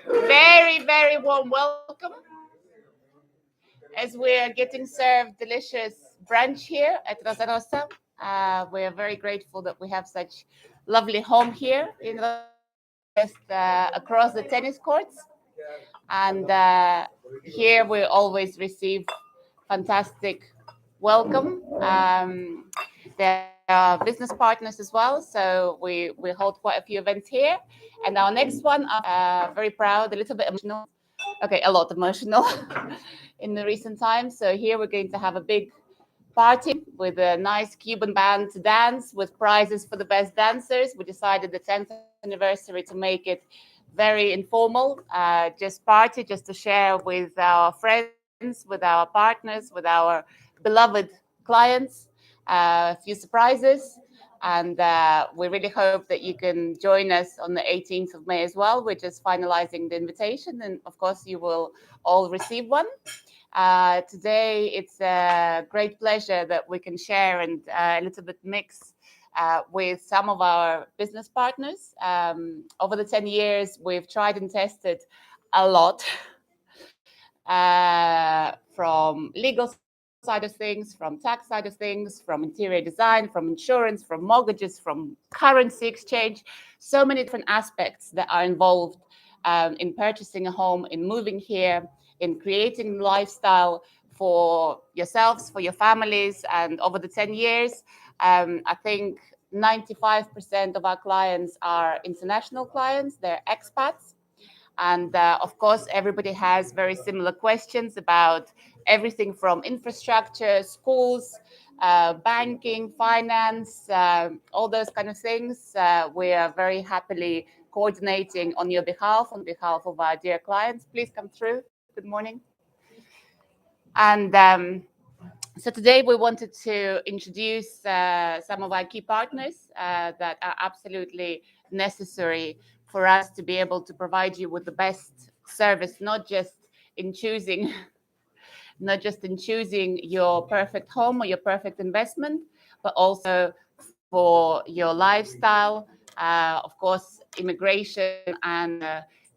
Very, very warm welcome as we are getting served delicious brunch here at Rosa Rosa. We are very grateful that we have such lovely home here in just across the tennis courts. And here we always receive fantastic welcome. There are business partners as well, so we hold quite a few events here. And our next one, I'm very proud, a little bit emotional. Okay, a lot emotional in the recent times. So here we're going to have a big party with a nice Cuban band to dance with prizes for the best dancers. We decided the 10th anniversary to make it very informal, just party, just to share with our friends, with our partners, with our beloved clients, a few surprises. And we really hope that you can join us on the 18th of May as well. We're just finalizing the invitation, and of course, you will all receive one. Today, it's a great pleasure that we can share and a little bit mix with some of our business partners. Over the 10 years, we've tried and tested a lot from legal side of things, from tax side of things, from interior design, from insurance, from mortgages, from currency exchange, so many different aspects that are involved in purchasing a home, in moving here, in creating a lifestyle for yourselves, for your families. And over the 10 years, I think 95% of our clients are international clients, they're expats. And of course, everybody has very similar questions about everything from infrastructure, schools, banking, finance, all those kind of things. We are very happily coordinating on your behalf, on behalf of our dear clients. Please come through. Good morning. And so today we wanted to introduce some of our key partners that are absolutely necessary for us to be able to provide you with the best service, not just in choosing your perfect home or your perfect investment, but also for your lifestyle, of course, immigration. And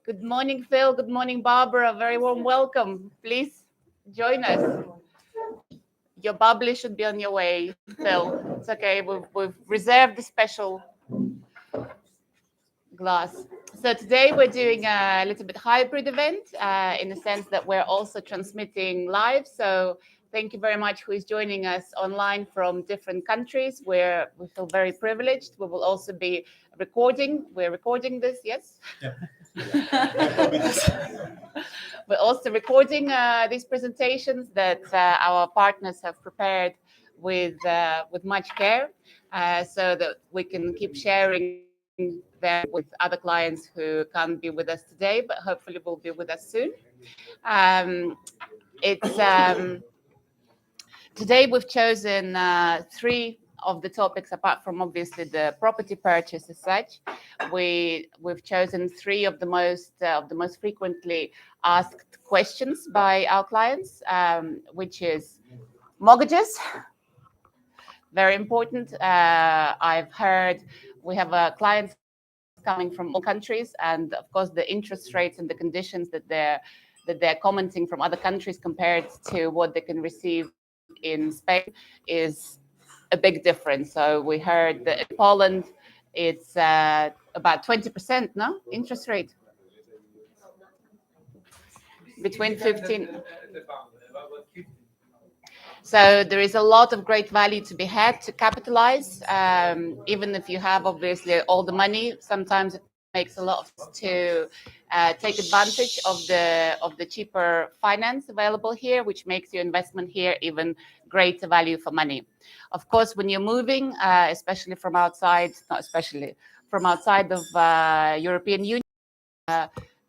good morning, Phil. Good morning, Barbara. Very warm welcome. Please join us. Your bubbly should be on your way, Phil. It's okay. We've reserved the special glass. So today we're doing a little bit hybrid event in the sense that we're also transmitting live. So thank you very much who is joining us online from different countries where we feel very privileged. We will also be recording. We're recording this, yes? Yeah. We're also recording these presentations that our partners have prepared with much care so that we can keep sharing them with other clients who can't be with us today, but hopefully will be with us soon. Today we've chosen three of the topics, apart from obviously the property purchase as such. We've chosen three of the most frequently asked questions by our clients, which is mortgages. Very important. I've heard we have clients coming from all countries, and of course the interest rates and the conditions that they're commenting from other countries compared to what they can receive in Spain is a big difference. So we heard that in Poland it's about 20%, no, interest rate, between 15. So there is a lot of great value to be had to capitalize. Even if you have obviously all the money, sometimes it makes a lot of sense to take advantage of the cheaper finance available here, which makes your investment here even greater value for money. Of course, when you're moving, especially from outside, not especially from outside of European Union,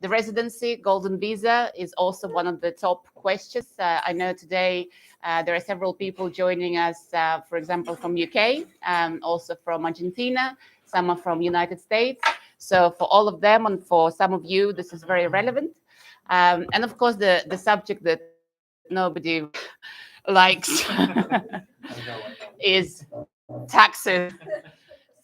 the residency golden visa is also one of the top questions. I know today there are several people joining us, for example, from UK, also from Argentina. Some are from United States. So for all of them and for some of you, this is very relevant. And of course, the subject that nobody likes is taxes.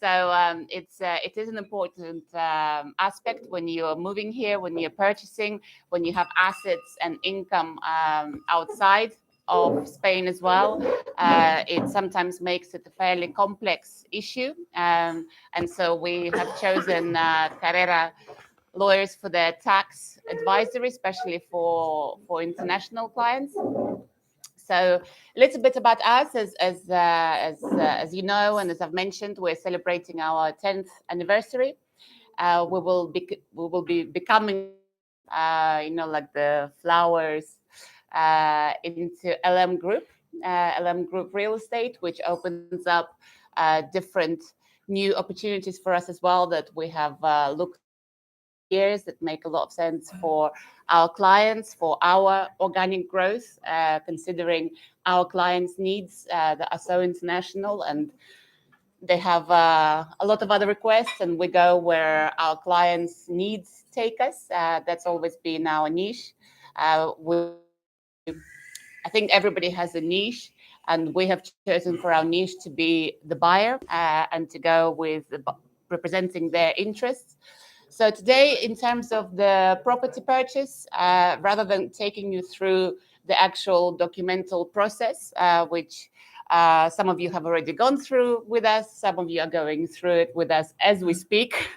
So it is an important aspect when you're moving here, when you're purchasing, when you have assets and income outside of Spain as well. It sometimes makes it a fairly complex issue. And so we have chosen Carrera lawyers for their tax advisory, especially for international clients. So a little bit about us, as you know, and as I've mentioned, we're celebrating our 10th anniversary. We will be becoming, like the flowers into LM Group Real Estate, which opens up different new opportunities for us as well that we have looked at over the years that make a lot of sense for our clients, for our organic growth, considering our clients' needs that are so international, and they have a lot of other requests, and we go where our clients' needs take us. That's always been our niche. I think everybody has a niche, and we have chosen for our niche to be the buyer and to go with representing their interests. So today, in terms of the property purchase, rather than taking you through the actual documental process, which some of you have already gone through with us, some of you are going through it with us as we speak.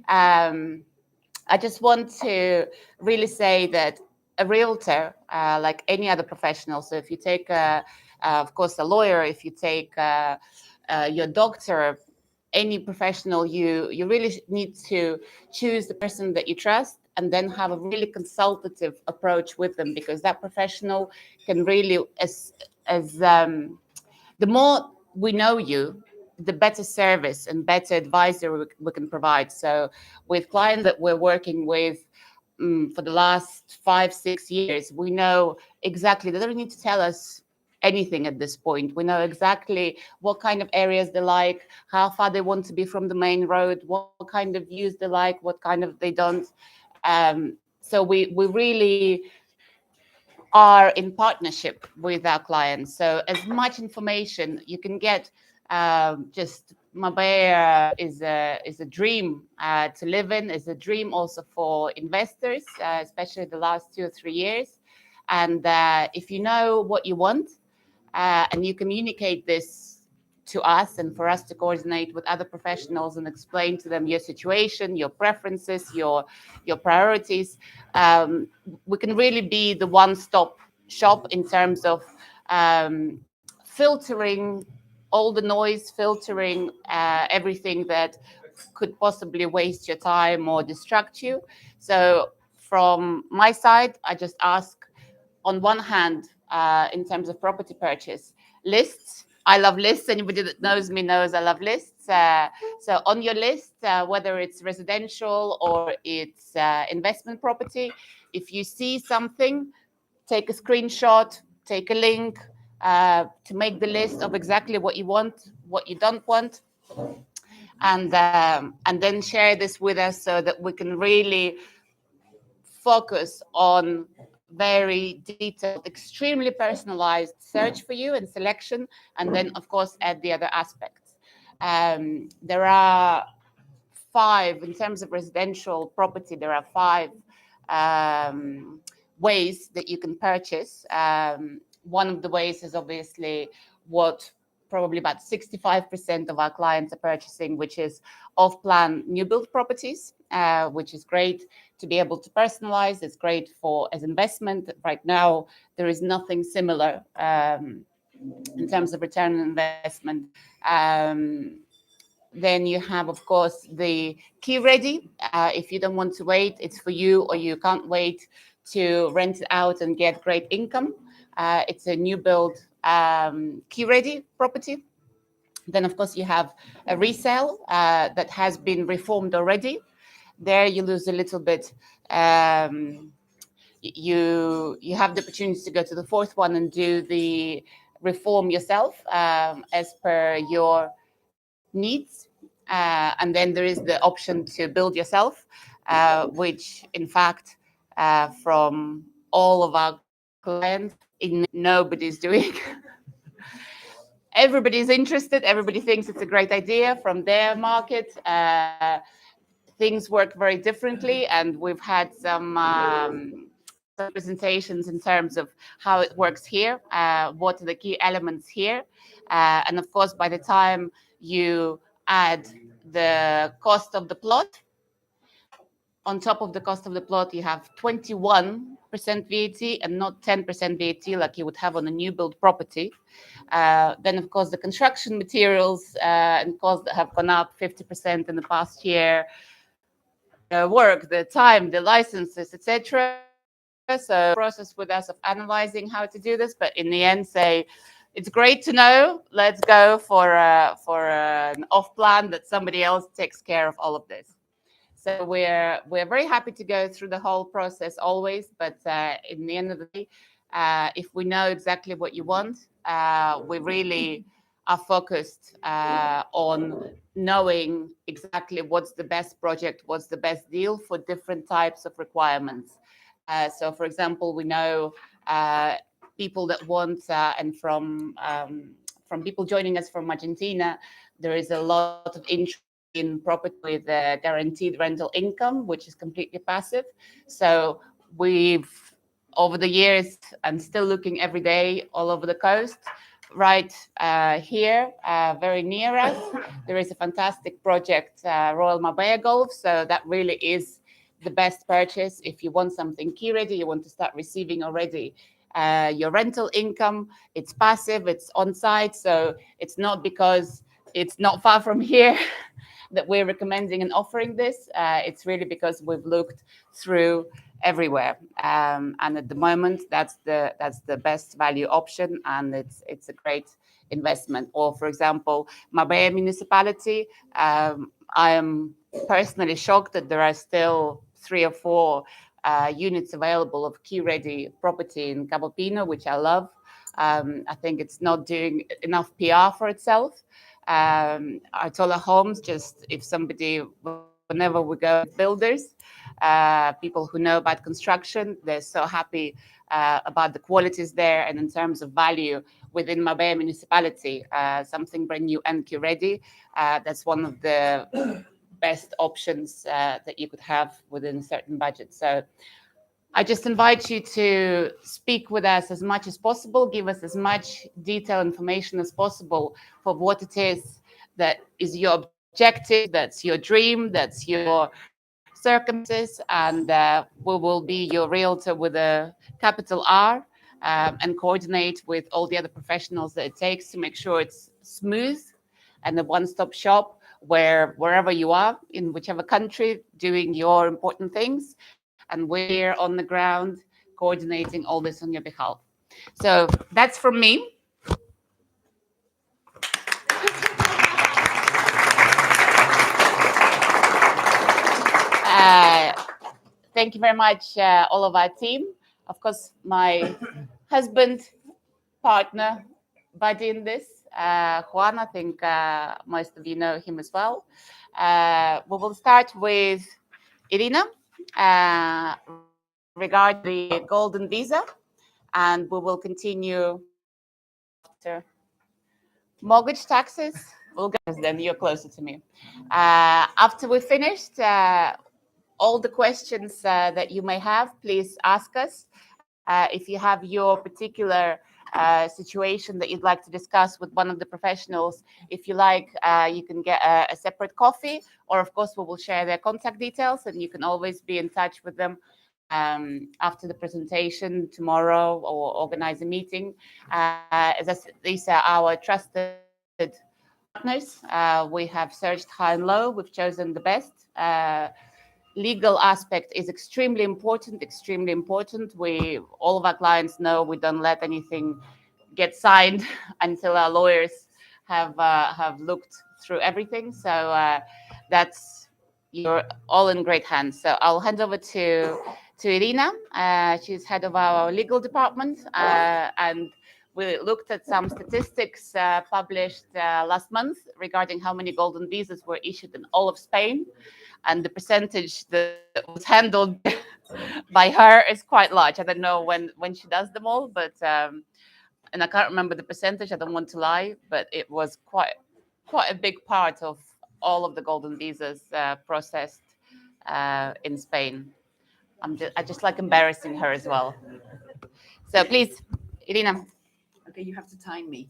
I just want to really say that a realtor, like any other professional, so if you take, of course, a lawyer, if you take your doctor, any professional, you really need to choose the person that you trust and then have a really consultative approach with them, because that professional can really, as the more we know you, the better service and better advisor we can provide. So with clients that we're working with for the last 5-6 years, we know exactly, they don't need to tell us anything at this point. We know exactly what kind of areas they like, how far they want to be from the main road, what kind of views they like, what kind of they don't. So we really are in partnership with our clients. So as much information you can get, just Marbella is a dream to live in, is a dream also for investors, especially the last 2 or 3 years. And if you know what you want and you communicate this to us and for us to coordinate with other professionals and explain to them your situation, your preferences, your priorities, we can really be the one-stop shop in terms of filtering all the noise, filtering everything that could possibly waste your time or distract you. So from my side, I just ask, on one hand, in terms of property purchase, lists. I love lists. Anybody that knows me knows I love lists. So on your list, whether it's residential or it's investment property, if you see something, take a screenshot, take a link to make the list of exactly what you want, what you don't want, and then share this with us so that we can really focus on very detailed, extremely personalized search for you and selection, and then of course add the other aspects. There are five, in terms of residential property, there are five ways that you can purchase. One of the ways is obviously what probably about 65% of our clients are purchasing, which is off-plan new build properties, which is great to be able to personalize. It's great for as investment. Right now, there is nothing similar in terms of return on investment. Then you have, of course, the key ready. If you don't want to wait, it's for you, or you can't wait to rent it out and get great income. It's a new build key ready property. Then, of course, you have a resale that has been reformed already. There you lose a little bit. You have the opportunity to go to the fourth one and do the reform yourself as per your needs. And then there is the option to build yourself, which in fact, from all of our clients, nobody's doing. everybody's interested. Everybody thinks it's a great idea from their market. Things work very differently, and we've had some presentations in terms of how it works here, what are the key elements here, and of course, by the time you add the cost of the plot, on top of the cost of the plot, you have 21% VAT and not 10% VAT like you would have on a new build property. Then, of course, the construction materials and costs that have gone up 50% in the past year, work, the time, the licenses, etc. So process with us of analyzing how to do this, but in the end, say it's great to know. Let's go for an off plan that somebody else takes care of all of this. So we're very happy to go through the whole process always, but in the end of the day, if we know exactly what you want, we really are focused on knowing exactly what's the best project, what's the best deal for different types of requirements. So, for example, we know people that want, and from people joining us from Argentina, there is a lot of interest in property with guaranteed rental income, which is completely passive. So we've, over the years, and still looking every day all over the coast, right here, very near us, there is a fantastic project, Royal Marbella Golf. So that really is the best purchase if you want something key ready, you want to start receiving already your rental income. It's passive, it's on site, so it's not because it's not far from here that we're recommending and offering this. It's really because we've looked through everywhere, and at the moment that's the best value option, and it's a great investment. Or, for example, Marbella municipality, I am personally shocked that there are still 3 or 4 units available of key ready property in Cabo Pino, which I love. I think it's not doing enough PR for itself. Artola Homes, just if somebody, whenever we go with builders, people who know about construction, they're so happy about the qualities there. And in terms of value within Marbella municipality, something brand new and key ready, that's one of the best options that you could have within a certain budget. So I just invite you to speak with us as much as possible, give us as much detailed information as possible for what it is that is your objective, that's your dream, that's your circumstances, and we will be your realtor with a capital R, and coordinate with all the other professionals that it takes to make sure it's smooth and a one-stop shop where wherever you are, in whichever country, doing your important things, and we're here on the ground coordinating all this on your behalf. So that's from me. Thank you very much, all of our team. Of course, my husband, partner, buddy in this, Juan. I think most of you know him as well. We will start with Irina regarding the golden visa, and we will continue after mortgage taxes. We'll go, then you're closer to me. After we finished, all the questions that you may have, please ask us. If you have your particular situation that you'd like to discuss with one of the professionals, if you like, you can get a separate coffee, or of course, we will share their contact details, and you can always be in touch with them after the presentation tomorrow, or organize a meeting. As I said, these are our trusted partners. We have searched high and low. We've chosen the best. Legal aspect is extremely important, extremely important. All of our clients know we don't let anything get signed until our lawyers have looked through everything. So you're all in great hands. So I'll hand over to Irina. She's head of our legal department, and we looked at some statistics published last month regarding how many golden visas were issued in all of Spain. And the percentage that was handled by her is quite large. I don't know when she does them all, but and I can't remember the percentage. I don't want to lie, but it was quite a big part of all of the golden visas processed in Spain. I just like embarrassing her as well. So please, Irina. Okay, you have to time me.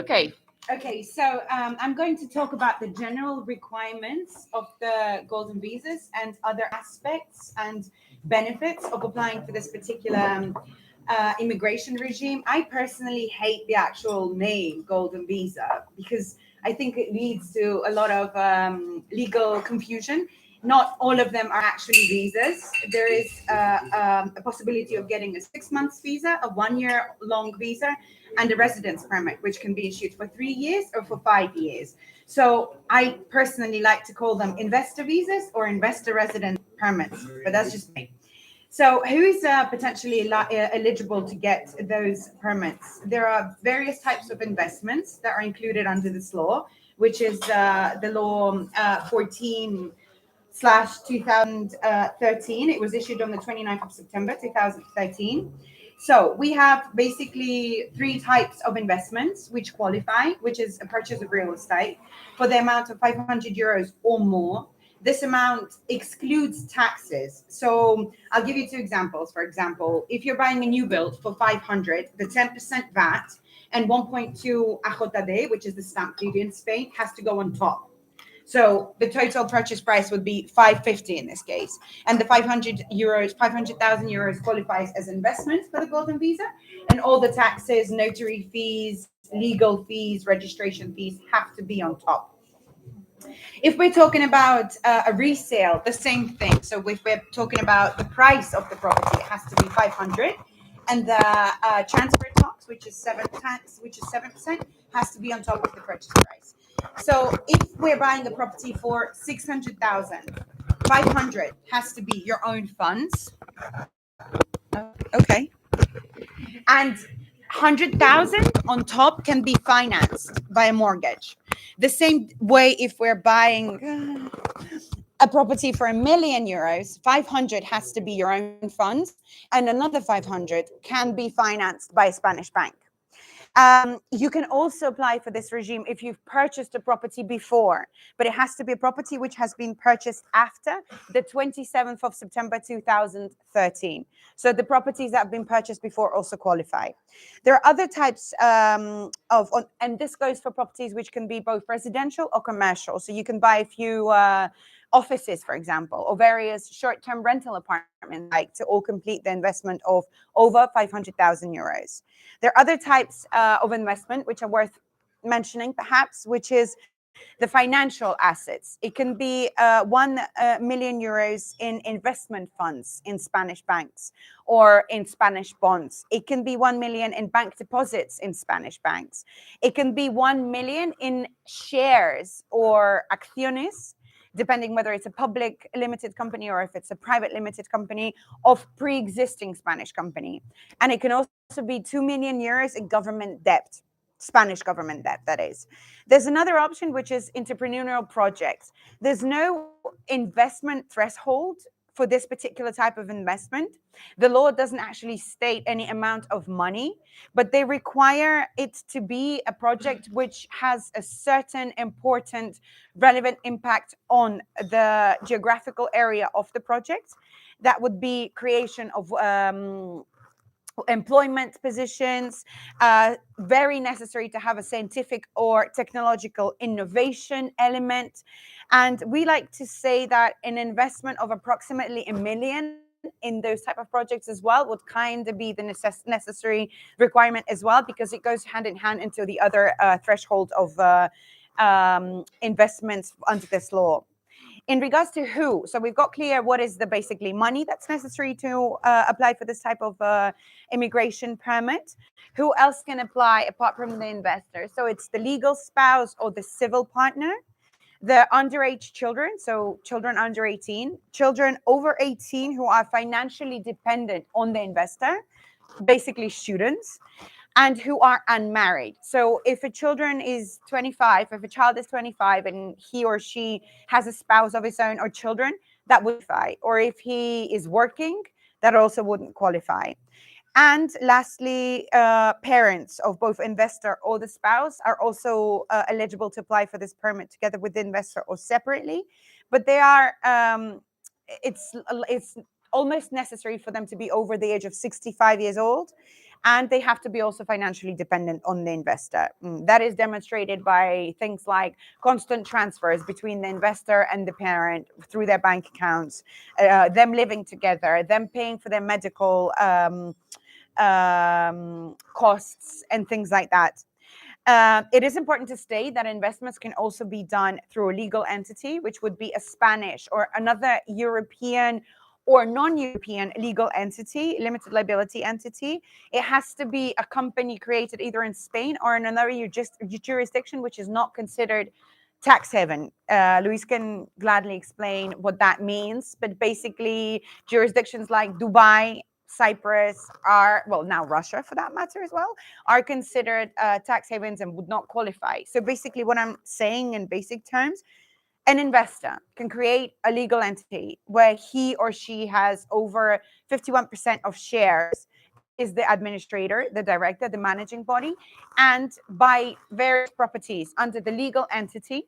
Okay. Okay, so I'm going to talk about the general requirements of the golden visas and other aspects and benefits of applying for this particular immigration regime. I personally hate the actual name golden visa because I think it leads to a lot of legal confusion. Not all of them are actually visas. There is a possibility of getting a 6 months visa, a 1 year long visa, and a residence permit, which can be issued for 3 years or for 5 years. So I personally like to call them investor visas or investor resident permits, but that's just me. So, who is potentially eligible to get those permits? There are various types of investments that are included under this law, which is the law 14 slash 2013. It was issued on the 29th of September 2013. So we have basically three types of investments which qualify, which is a purchase of real estate for the amount of 500 euros or more. This amount excludes taxes. So I'll give you two examples. For example, if you're buying a new build for 500, the 10% VAT and 1.2 AJD, which is the stamp duty in Spain, has to go on top. So the total purchase price would be 550 in this case. And the 500,000 euros qualifies as investment for the golden visa. And all the taxes, notary fees, legal fees, registration fees have to be on top. If we're talking about a resale, the same thing. So if we're talking about the price of the property, it has to be 500, and the transfer tax, which is 7%, has to be on top of the purchase price. So if we're buying a property for 600,000, 500 has to be your own funds. Okay. And 100,000 on top can be financed by a mortgage. The same way, if we're buying a property for €1 million, 500 has to be your own funds, and another 500 can be financed by a Spanish bank. You can also apply for this regime if you've purchased a property before, but it has to be a property which has been purchased after the 27th of September 2013. So the properties that have been purchased before also qualify. There are other types and this goes for properties which can be both residential or commercial. So you can buy a few offices, for example, or various short-term rental apartments, like to all complete the investment of over 500,000 euros. There are other types of investment which are worth mentioning, perhaps, which is the financial assets. It can be 1 million euros in investment funds in Spanish banks or in Spanish bonds. It can be 1 million in bank deposits in Spanish banks. It can be 1 million in shares or acciones, depending whether it's a public limited company or if it's a private limited company of pre-existing Spanish company. And it can also be 2 million euros in government debt, Spanish government debt, that is. There's another option, which is entrepreneurial projects. There's no investment threshold for this particular type of investment. The law doesn't actually state any amount of money, but they require it to be a project which has a certain important relevant impact on the geographical area of the project. That would be creation of employment positions, very necessary to have a scientific or technological innovation element. And we like to say that an investment of approximately 1 million in those type of projects as well would kind of be the necessary requirement as well, because it goes hand in hand into the other threshold of investments under this law. In regards to who, so we've got clear what is the basically money that's necessary to apply for this type of immigration permit. Who else can apply apart from the investor? So it's the legal spouse or the civil partner, the underage children, so children under 18, children over 18 who are financially dependent on the investor, basically students, and who are unmarried. So if a child is 25 and he or she has a spouse of his own or children, that would qualify. Or if he is working, that also wouldn't qualify. And lastly, parents of both investor or the spouse are also eligible to apply for this permit together with the investor or separately. But they are, it's almost necessary for them to be over the age of 65 years old, and they have to be also financially dependent on the investor. That is demonstrated by things like constant transfers between the investor and the parent through their bank accounts, them living together, them paying for their medical costs and things like that. It is important to state that investments can also be done through a legal entity, which would be a Spanish or another European or non-European legal entity, limited liability entity. It has to be a company created either in Spain or in another jurisdiction, which is not considered tax haven. Luis can gladly explain what that means, but basically jurisdictions like Dubai, Cyprus are, well, now Russia for that matter as well, are considered tax havens and would not qualify. So basically what I'm saying in basic terms, an investor can create a legal entity where he or she has over 51% of shares, is the administrator, the director, the managing body, and buy various properties under the legal entity,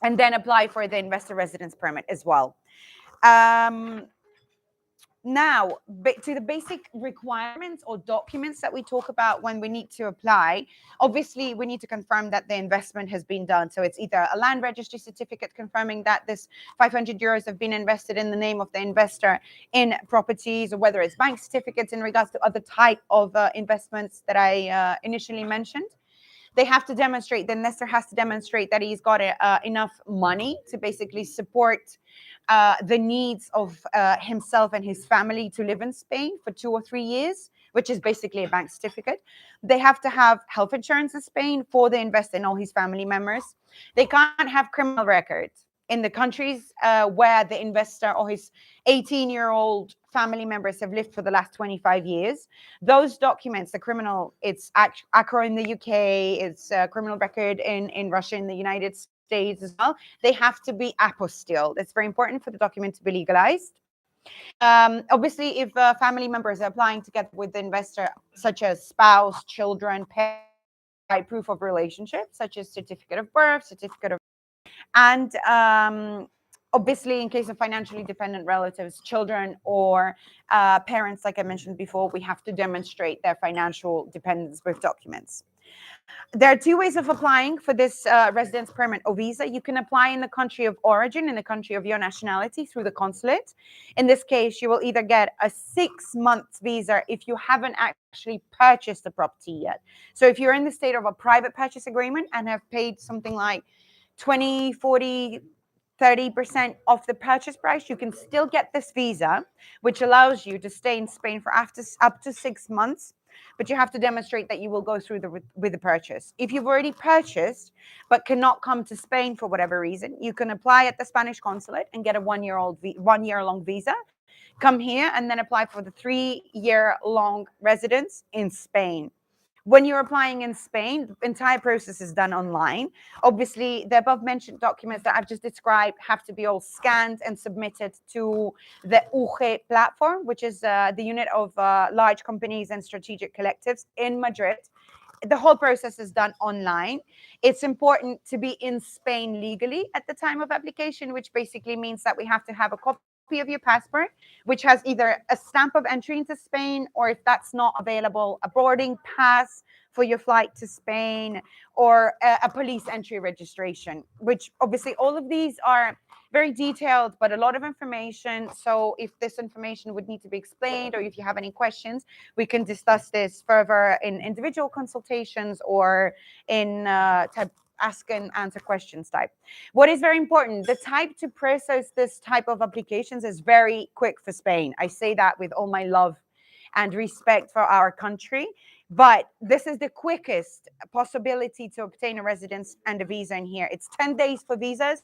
and then apply for the investor residence permit as well. Now, to the basic requirements or documents that we talk about when we need to apply, obviously we need to confirm that the investment has been done. So it's either a land registry certificate confirming that this 500 euros have been invested in the name of the investor in properties, or whether it's bank certificates in regards to other type of investments that I initially mentioned. They have to demonstrate, the investor has to demonstrate that he's got enough money to basically support the needs of himself and his family to live in Spain for 2 or 3 years, which is basically a bank certificate. They have to have health insurance in Spain for the investor and all his family members. They can't have criminal records in the countries where the investor or his 18-year-old family members have lived for the last 25 years. Those documents, the criminal, it's ACRA in the UK, it's a criminal record in Russia, in the United States as well. They have to be apostilled. It's very important for the document to be legalized. Obviously, if family members are applying together with the investor, such as spouse, children, parents, by proof of relationship, such as certificate of birth, certificate of, and obviously, in case of financially dependent relatives, children, or parents, like I mentioned before, we have to demonstrate their financial dependence with documents. There are two ways of applying for this residence permit or visa. You can apply in the country of origin, in the country of your nationality, through the consulate. In this case, you will either get a 6-month visa if you haven't actually purchased the property yet. So if you're in the state of a private purchase agreement and have paid something like 20, 40, 30% of the purchase price, you can still get this visa, which allows you to stay in Spain for up to 6 months, but you have to demonstrate that you will go through with the purchase. If you've already purchased but cannot come to Spain for whatever reason, you can apply at the Spanish consulate and get a 1-year-long visa, come here, and then apply for the 3-year-long residence in Spain. When you're applying in Spain, the entire process is done online. Obviously, the above mentioned documents that I've just described have to be all scanned and submitted to the UGE platform, which is the unit of large companies and strategic collectives in Madrid. The whole process is done online. It's important to be in Spain legally at the time of application, which basically means that we have to have a copy of your passport, which has either a stamp of entry into Spain, or if that's not available, a boarding pass for your flight to Spain, or a police entry registration, which obviously all of these are very detailed, but a lot of information. So if this information would need to be explained, or if you have any questions, we can discuss this further in individual consultations or in ask and answer questions type. What is very important, the type to process this type of applications is very quick for Spain. I say that with all my love and respect for our country, but this is the quickest possibility to obtain a residence and a visa in here. It's 10 days for visas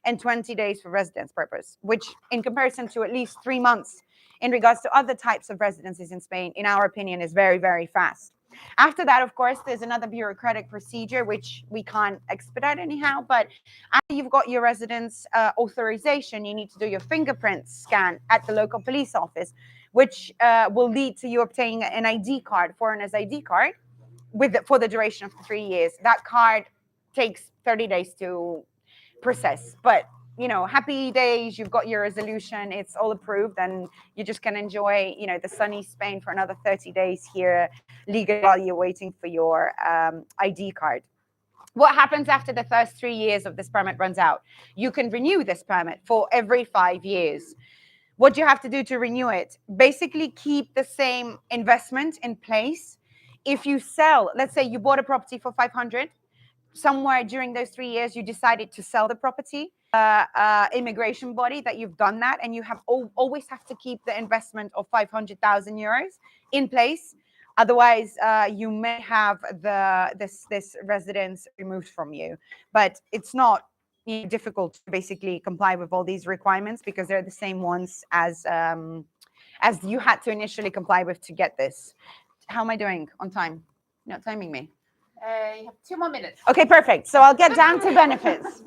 and 20 days for residence purpose, which in comparison to at least 3 months in regards to other types of residencies in Spain, in our opinion, is very, very fast. After that, of course, there's another bureaucratic procedure which we can't expedite anyhow. But after you've got your residence authorization, you need to do your fingerprint scan at the local police office, which will lead to you obtaining an ID card, foreigner's ID card, for the duration of the 3 years. That card takes 30 days to process, but happy days, you've got your resolution, it's all approved, and you just can enjoy the sunny Spain for another 30 days here legally while you're waiting for your ID card. What happens after the first 3 years of this permit runs out? You can renew this permit for every 5 years. What do you have to do to renew it? Basically keep the same investment in place. If you sell, let's say you bought a property for 500, somewhere during those 3 years you decided to sell the property, immigration body that you've done that, and you have always have to keep the investment of 500,000 euros in place. Otherwise, you may have this residence removed from you. But it's not difficult to basically comply with all these requirements because they're the same ones as you had to initially comply with to get this. How am I doing on time? You're not timing me. You have 2 more minutes. Okay, perfect. So I'll get down to benefits.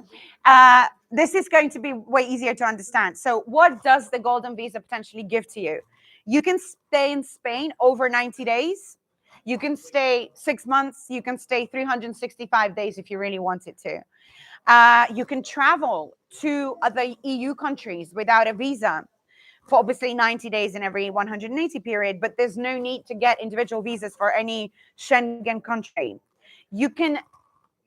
This is going to be way easier to understand. So what does the golden visa potentially give to you? You can stay in Spain over 90 days. You can stay 6 months. You can stay 365 days if you really wanted to. You can travel to other EU countries without a visa for obviously 90 days in every 180 period, but there's no need to get individual visas for any Schengen country. You can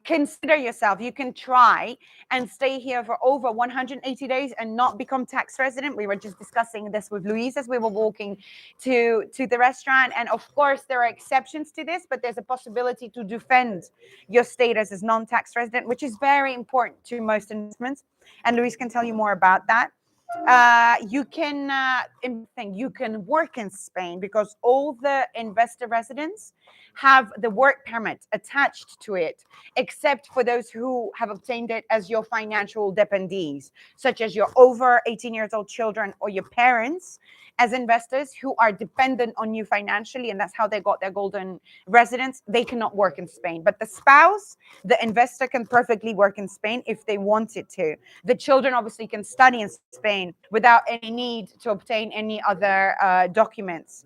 consider yourself, you can try and stay here for over 180 days and not become tax resident. We were just discussing this with Louise as we were walking to the restaurant. And of course, there are exceptions to this, but there's a possibility to defend your status as non-tax resident, which is very important to most investments. And Louise can tell you more about that. You can work in Spain because all the investor residents have the work permit attached to it, except for those who have obtained it as your financial dependees, such as your over 18 years old children or your parents as investors who are dependent on you financially, and that's how they got their golden residence. They cannot work in Spain, but the spouse, the investor, can perfectly work in Spain if they wanted to. The children obviously can study in Spain without any need to obtain any other documents.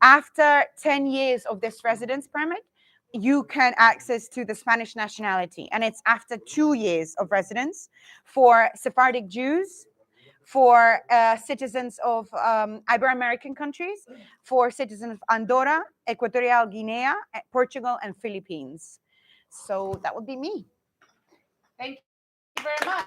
After 10 years of this residence permit, you can access to the Spanish nationality, and it's after 2 years of residence for Sephardic Jews, for citizens of Ibero-American countries, for citizens of Andorra, Equatorial Guinea, Portugal, and Philippines. So that would be me. Thank you very much.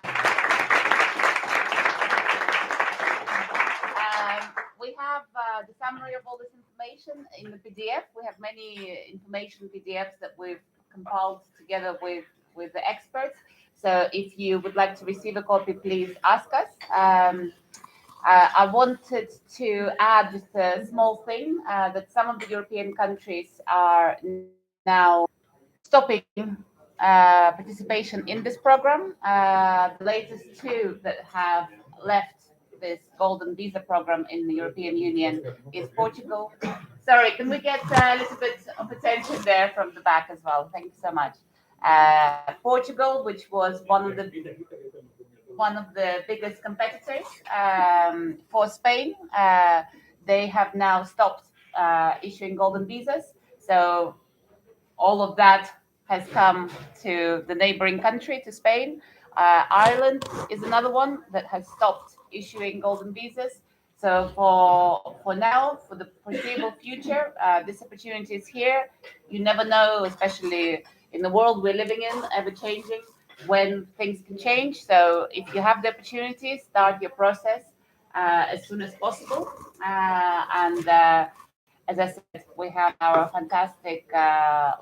We have the summary of all this information in the PDF. We have many information PDFs that we've compiled together with the experts. So if you would like to receive a copy, please ask us. I wanted to add just a small thing that some of the European countries are now stopping participation in this program. The latest two that have left this golden visa program in the European Union is Portugal. Sorry, can we get a little bit of attention there from the back as well? Thank you so much. Portugal, which was one of the biggest competitors for Spain, they have now stopped issuing golden visas. So all of that has come to the neighboring country, to Spain. Ireland is another one that has stopped issuing golden visas. So for now, for the foreseeable future, this opportunity is here. You never know, especially in the world we're living in, ever changing, when things can change. So if you have the opportunity, start your process as soon as possible. And as I said, we have our fantastic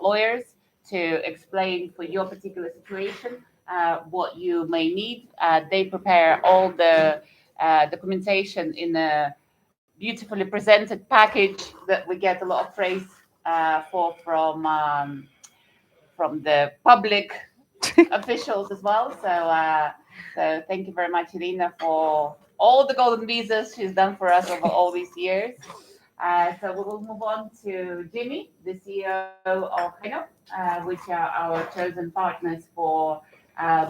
lawyers to explain for your particular situation what you may need. They prepare all the documentation in a beautifully presented package that we get a lot of praise for from the public officials as well. So thank you very much, Irina, for all the golden visas she's done for us over all these years. So we will move on to Jimmy, the CEO of Hino, which are our chosen partners for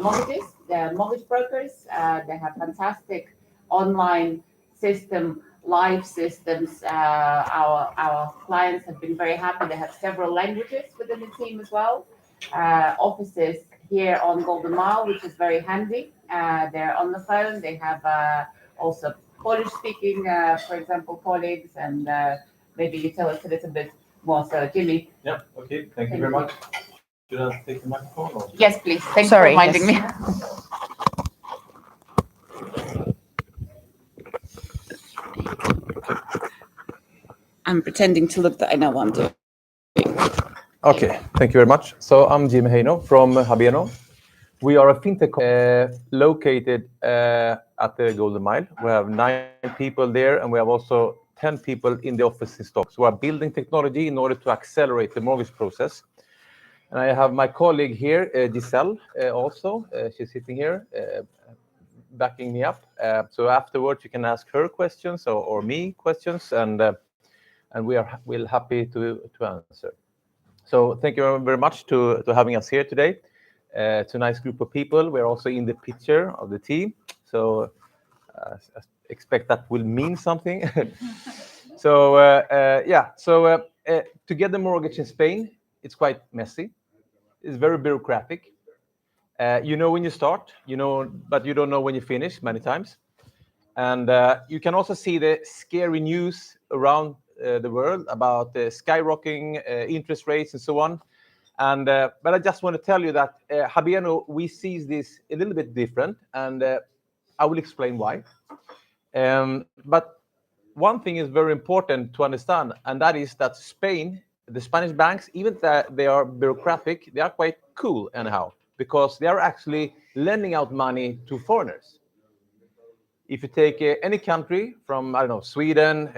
mortgages. They're mortgage brokers. They have fantastic online system, live systems. Our clients have been very happy. They have several languages within the team as well. Offices here on Golden Mile, which is very handy. They're on the phone. They have also Polish speaking, for example, colleagues, and maybe you tell us a little bit more. So, Jimmy. Yeah, okay, thank you very much. Should I take the microphone? Or? Yes, please. Thanks Sorry, for reminding yes. me. I'm pretending to look that I know what I'm doing. Okay, thank you very much. So I'm Jim Heino from Habiano. We are a fintech located at the Golden Mile. We have 9 people there, and we have also 10 people in the office in Stockholm. So we are building technology in order to accelerate the mortgage process. And I have my colleague here, Giselle, also. She's sitting here, backing me up. So afterwards, you can ask her questions or me questions, and we'll happy to answer. So thank you very much to having us here today. It's a nice group of people. We're also in the picture of the team. So I expect that will mean something. So to get the mortgage in Spain, it's quite messy. It's very bureaucratic. You know when you start, but you don't know when you finish many times. And you can also see the scary news around the world about skyrocketing interest rates and so on. And but I just want to tell you that Habiano, we see this a little bit different, and I will explain why. But one thing is very important to understand, and that is that Spain, the Spanish banks, even that they are bureaucratic, they are quite cool anyhow, because they are actually lending out money to foreigners. If you take any country from, I don't know, Sweden,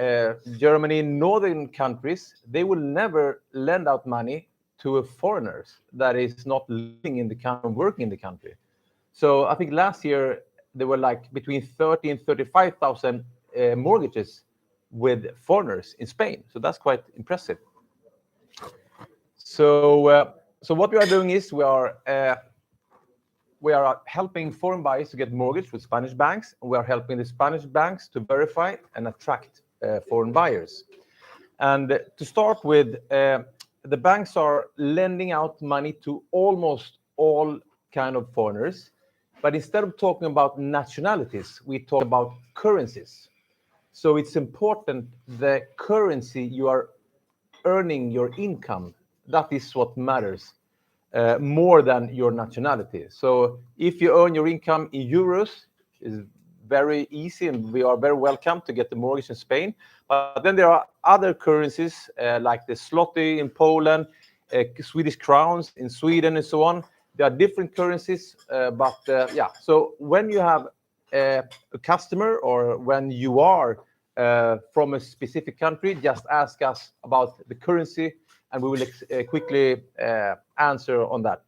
Germany, northern countries, they will never lend out money to a foreigners that is not living in the country, working in the country. So I think last year there were like between 30 and 35,000 mortgages with foreigners in Spain. So that's quite impressive. So what we are doing is we are helping foreign buyers to get mortgage with Spanish banks. We are helping the Spanish banks to verify and attract foreign buyers. And to start with, the banks are lending out money to almost all kind of foreigners. But instead of talking about nationalities, we talk about currencies. So it's important the currency you are earning your income. That is what matters. More than your nationality. So if you earn your income in euros, it's very easy, and we are very welcome to get the mortgage in Spain. But then there are other currencies like the zloty in Poland, Swedish crowns in Sweden, and so on. There are different currencies, So when you have a customer, or when you are from a specific country, just ask us about the currency, and we will quickly answer on that.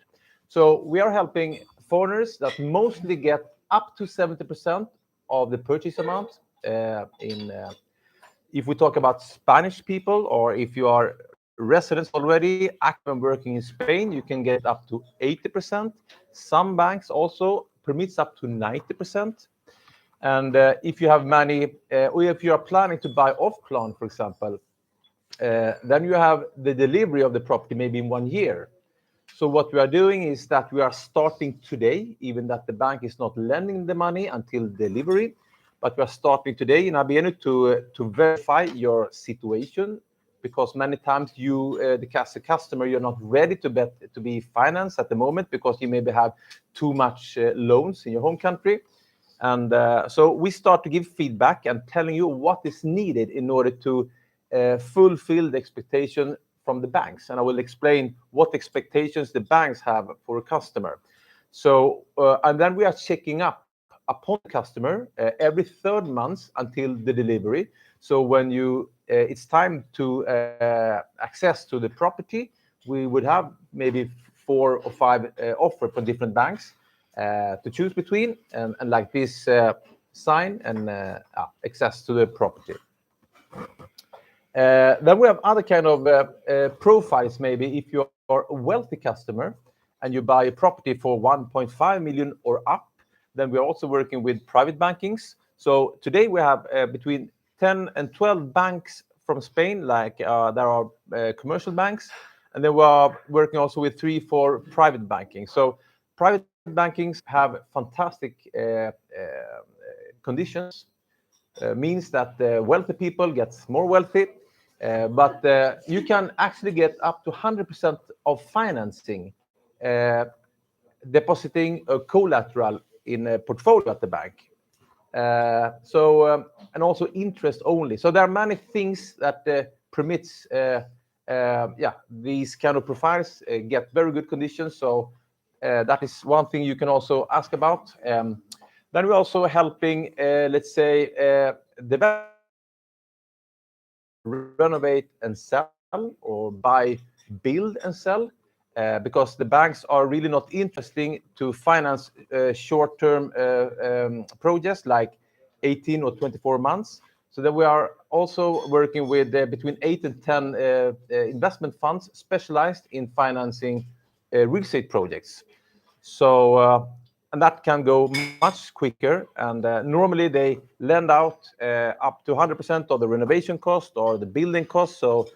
So we are helping foreigners that mostly get up to 70% of the purchase amount. If we talk about Spanish people, or if you are residents already, active and working in Spain, you can get up to 80%. Some banks also permits up to 90%. And if you have money, or if you are planning to buy off plan, for example, then you have the delivery of the property maybe in 1 year. So what we are doing is that we are starting today, even that the bank is not lending the money until delivery, but we are starting today in Habiano to verify your situation, because many times you, the customer, you're not ready to be financed at the moment, because you maybe have too much loans in your home country. And so we start to give feedback and telling you what is needed in order to fulfill the expectation from the banks. And I will explain what expectations the banks have for a customer. So, and then we are checking up upon the customer every 3rd month until the delivery. So when it's time to access to the property, we would have maybe 4 or 5 offers from different banks to choose between, and like this sign and access to the property. Then we have other kind of profiles. Maybe if you are a wealthy customer and you buy a property for 1.5 million or up, then we're also working with private bankings. So today we have between 10 and 12 banks from Spain, like there are commercial banks, and then we are working also with 3, 4 private banking. So private bankings have fantastic conditions. Means that wealthy people get more wealthy, but you can actually get up to 100% of financing, depositing a collateral in a portfolio at the bank. And also interest only. So there are many things that permits these kind of profiles get very good conditions. So that is one thing you can also ask about. Then we're also helping, let's say, renovate and sell, or buy, build and sell, because the banks are really not interesting to finance short-term projects like 18 or 24 months. So that we are also working with between 8 and 10 investment funds specialized in financing real estate projects. So and that can go much quicker. And normally they lend out up to 100% of the renovation cost or the building cost. So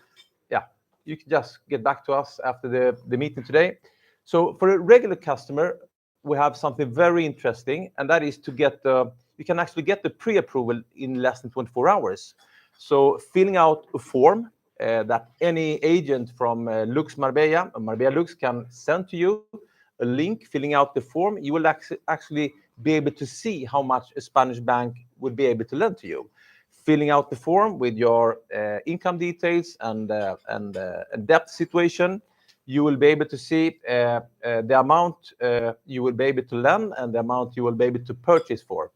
yeah, you can just get back to us after the meeting today. So for a regular customer, we have something very interesting, and that is to get you can actually get the pre-approval in less than 24 hours. So filling out a form that any agent from Lux Marbella, Marbella Lux, can send to you, a link, filling out the form, you will actually be able to see how much a Spanish bank would be able to lend to you. Filling out the form with your income details and debt situation, you will be able to see the amount you will be able to lend and the amount you will be able to purchase for.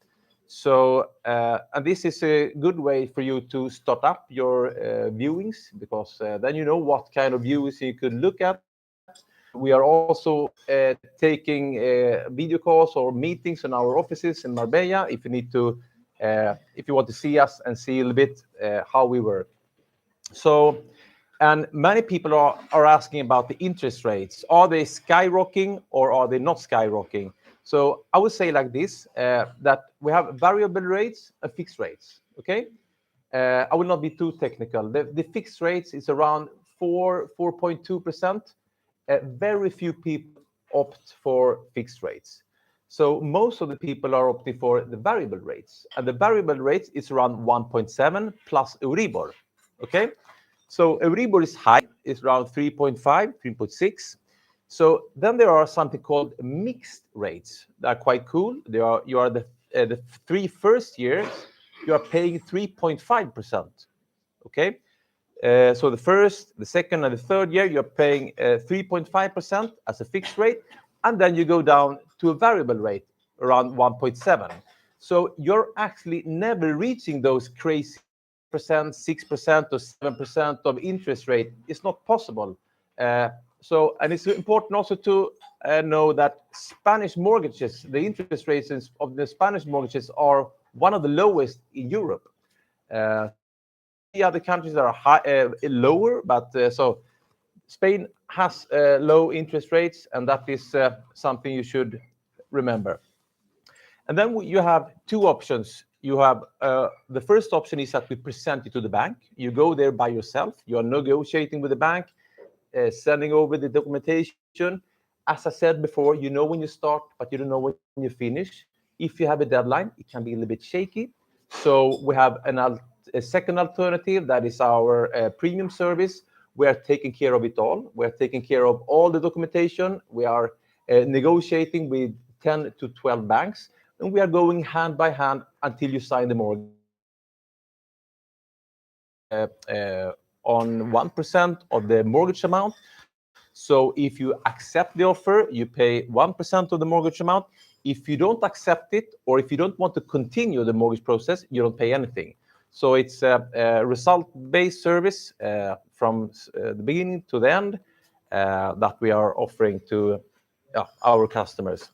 So, and this is a good way for you to start up your viewings, because then you know what kind of views you could look at. We are also taking video calls or meetings in our offices in Marbella if you need to, if you want to see us and see a little bit how we work. So, and many people are asking about the interest rates. Are they skyrocketing or are they not skyrocketing? So I would say like this, that we have variable rates and fixed rates, okay? I will not be too technical. The fixed rates is around 4.2%. Very few people opt for fixed rates. So most of the people are opting for the variable rates. And the variable rates is around 1.7 plus Euribor, okay? So Euribor is high, it's around 3.5, 3.6. So then there are something called mixed rates. They're quite cool. You are the 3 first years, you are paying 3.5%, okay? So the first, the second, and the third year, you're paying 3.5% as a fixed rate, and then you go down to a variable rate around 1.7. So you're actually never reaching those crazy 6% or 7% of interest rate. It's not possible. So, and it's important also to know that Spanish mortgages, the interest rates of the Spanish mortgages are one of the lowest in Europe. So many other countries are lower, but so Spain has low interest rates, and that is something you should remember. And then you have 2 options. You have the first option is that we present you to the bank. You go there by yourself. You are negotiating with the bank, sending over the documentation. As I said before, you know when you start, but you don't know when you finish. If you have a deadline, it can be a little bit shaky. So we have a second alternative, that is our premium service. We are taking care of it all. We are taking care of all the documentation. We are negotiating with 10 to 12 banks, and we are going hand by hand until you sign the mortgage. On 1% of the mortgage amount. So if you accept the offer, you pay 1% of the mortgage amount. If you don't accept it, or if you don't want to continue the mortgage process, you don't pay anything. So it's a result-based service from the beginning to the end that we are offering to our customers.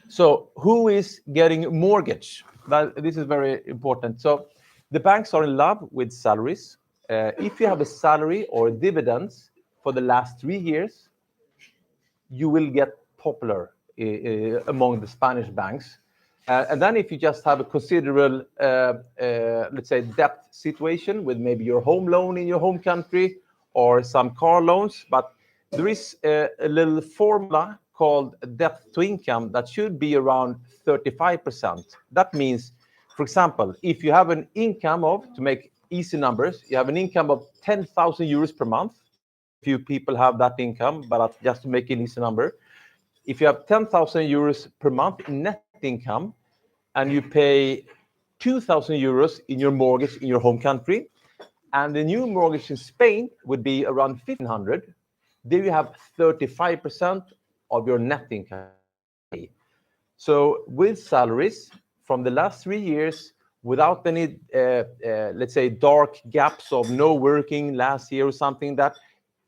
So who is getting mortgage? This is very important. So the banks are in love with salaries. if you have a salary or dividends for the last 3 years, you will get popular among the Spanish banks. And then if you just have a considerable, let's say, debt situation with maybe your home loan in your home country or some car loans, but there is a little formula called debt to income that should be around 35%. That means, for example, if you have an income of, to make easy numbers, you have an income of 10,000 euros per month. Very few people have that income, but just to make an easy number, if you have 10,000 euros per month in net income and you pay 2,000 euros in your mortgage in your home country, and the new mortgage in Spain would be around 1,500, there you have 35% of your net income. So with salaries from the last 3 years, without any, let's say, dark gaps of no working last year or something, that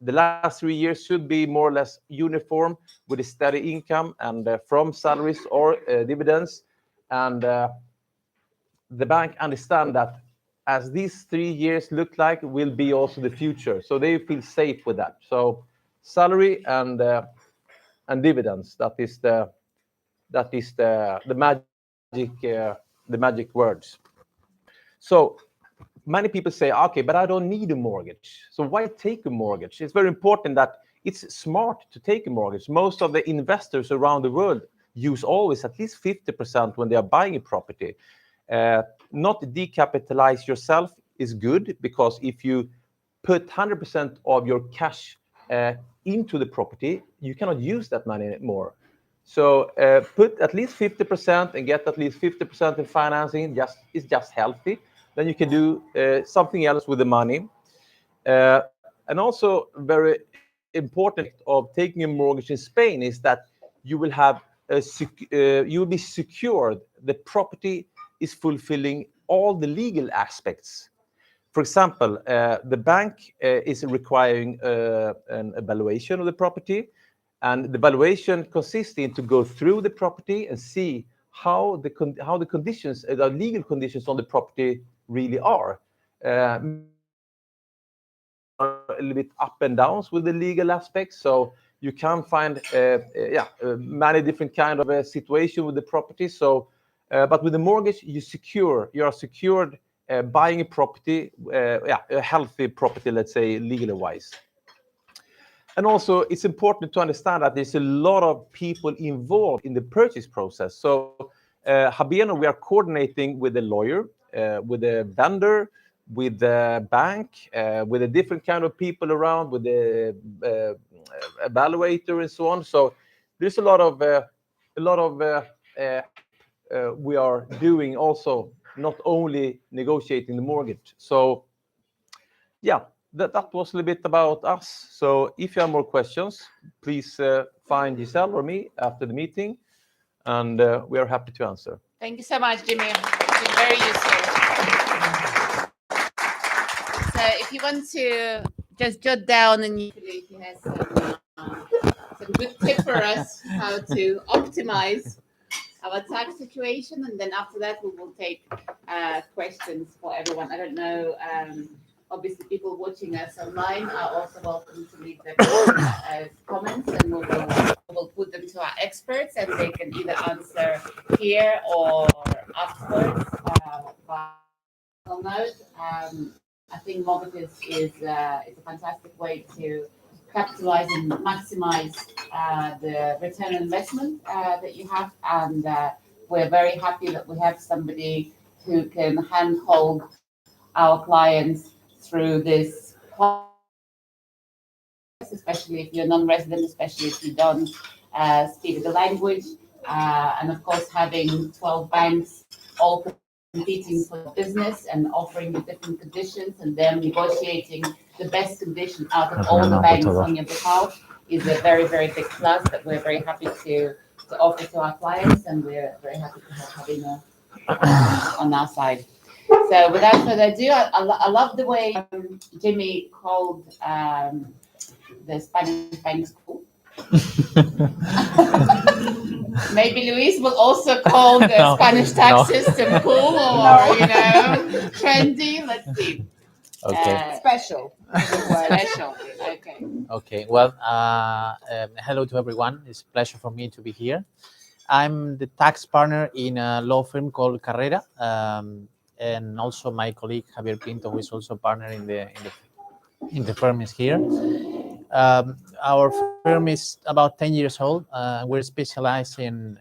the last 3 years should be more or less uniform with a steady income and from salaries or dividends. And the bank understand that as these 3 years look like will be also the future. So they feel safe with that. So salary and dividends, that is the magic words. So many people say, okay, but I don't need a mortgage. So why take a mortgage? It's very important that it's smart to take a mortgage. Most of the investors around the world use always at least 50% when they are buying a property. Not decapitalize yourself is good, because if you put 100% of your cash into the property, you cannot use that money anymore. So put at least 50% and get at least 50% in financing. It's just healthy. Then you can do something else with the money. And also very important of taking a mortgage in Spain is that you will have you will be secured. The property is fulfilling all the legal aspects. For example, the bank is requiring an evaluation of the property, and the valuation consists in to go through the property and see how the conditions, the legal conditions on the property really are. A little bit up and downs with the legal aspects, so you can find many different kind of a situation with the property. So, but with the mortgage, you are secured buying a property, a healthy property, let's say, legally wise. And also, it's important to understand that there's a lot of people involved in the purchase process. So, Habeno, we are coordinating with a lawyer, with a vendor, with the bank, with a different kind of people around, with the evaluator and so on. So, there's a lot of we are doing also, not only negotiating the mortgage. So, yeah. That was a little bit about us. So if you have more questions, please find Giselle or me after the meeting, and we are happy to answer. Thank you so much, Jimmy. It's been very useful. So if you want to just jot down, and if he has some good tip for us how to optimize our tax situation, and then after that we will take questions for everyone. I don't know. Obviously, people watching us online are also welcome to leave their comments, and we will put them to our experts, and they can either answer here or afterwards by note. I think mortgages is a fantastic way to capitalize and maximize the return on investment that you have, and we're very happy that we have somebody who can handhold our clients through this, especially if you're non-resident, especially if you don't speak the language, and of course having 12 banks all competing for business and offering you different conditions, and then negotiating the best condition out of all the banks on your behalf is a very, very big plus that we're very happy to offer to our clients, and we're very happy to have Habino on our side. So without further ado, I love the way Jimmy called the Spanish banks cool. Maybe Luis will also call the Spanish tax system cool or trendy. Let's see. Okay. Special. Special. Okay. Okay. Well, hello to everyone. It's a pleasure for me to be here. I'm the tax partner in a law firm called Carrera, and also my colleague Javier Pinto, who is also a partner in the firm, is here. Our firm is about 10 years old. We're specialized in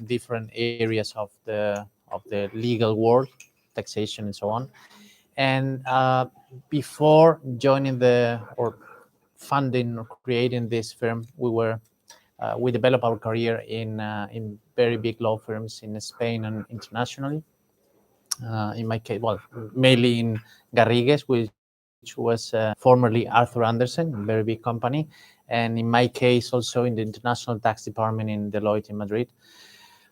different areas of the legal world, taxation and so on. And before joining the or funding or creating this firm, we developed our career in very big law firms in Spain and internationally. In my case, well, mainly in Garrigues, which was formerly Arthur Andersen, a very big company, and in my case also in the international tax department in Deloitte in Madrid.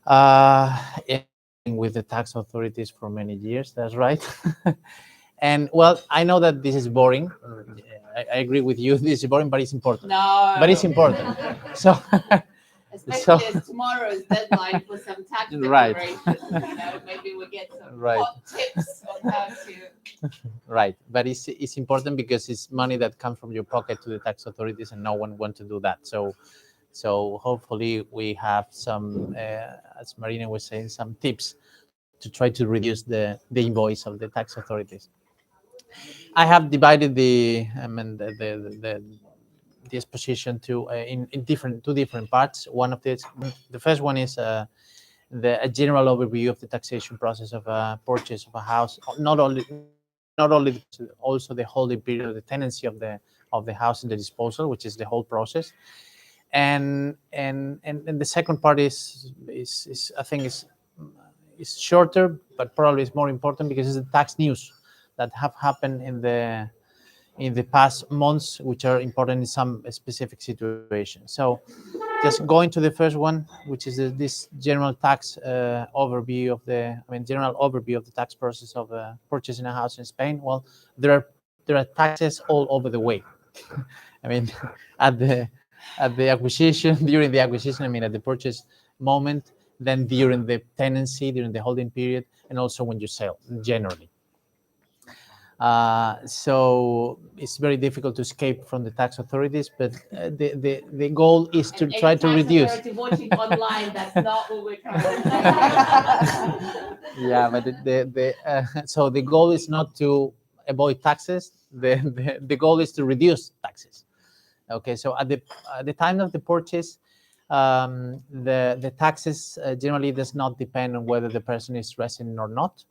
And I've been working with the tax authorities for many years. That's right. And well, I know that this is boring. I agree with you. This is boring, but it's important. No. But it's important. So, Especially as tomorrow is deadline for some tax Right. declarations. Maybe we get some Right. hot tips on how to. right, but it's important because it's money that comes from your pocket to the tax authorities, and no one wants to do that. So hopefully we have some, as Marina was saying, some tips to try to reduce the invoice of the tax authorities. I have divided the exposition to in different two different parts. One of the first one is a general overview of the taxation process of a purchase of a house, not only also the holding period of the tenancy of the house and the disposal, which is the whole process. And the second part is I think is shorter, but probably is more important because it's the tax news that have happened in the past months, which are important in some specific situations. So just going to the first one, which is this general tax general overview of the tax process of purchasing a house in Spain. Well, there are taxes all over the way. I mean, at the acquisition, during the acquisition, at the purchase moment, then during the tenancy, during the holding period, and also when you sell, generally. So it's very difficult to escape from the tax authorities, but the goal is to And try to tax reduce. authority watching online, that's not what we're trying to do. Yeah, but so the goal is not to avoid taxes. The goal is to reduce taxes. Okay, so at the time of the purchase, the taxes generally does not depend on whether the person is resident or not.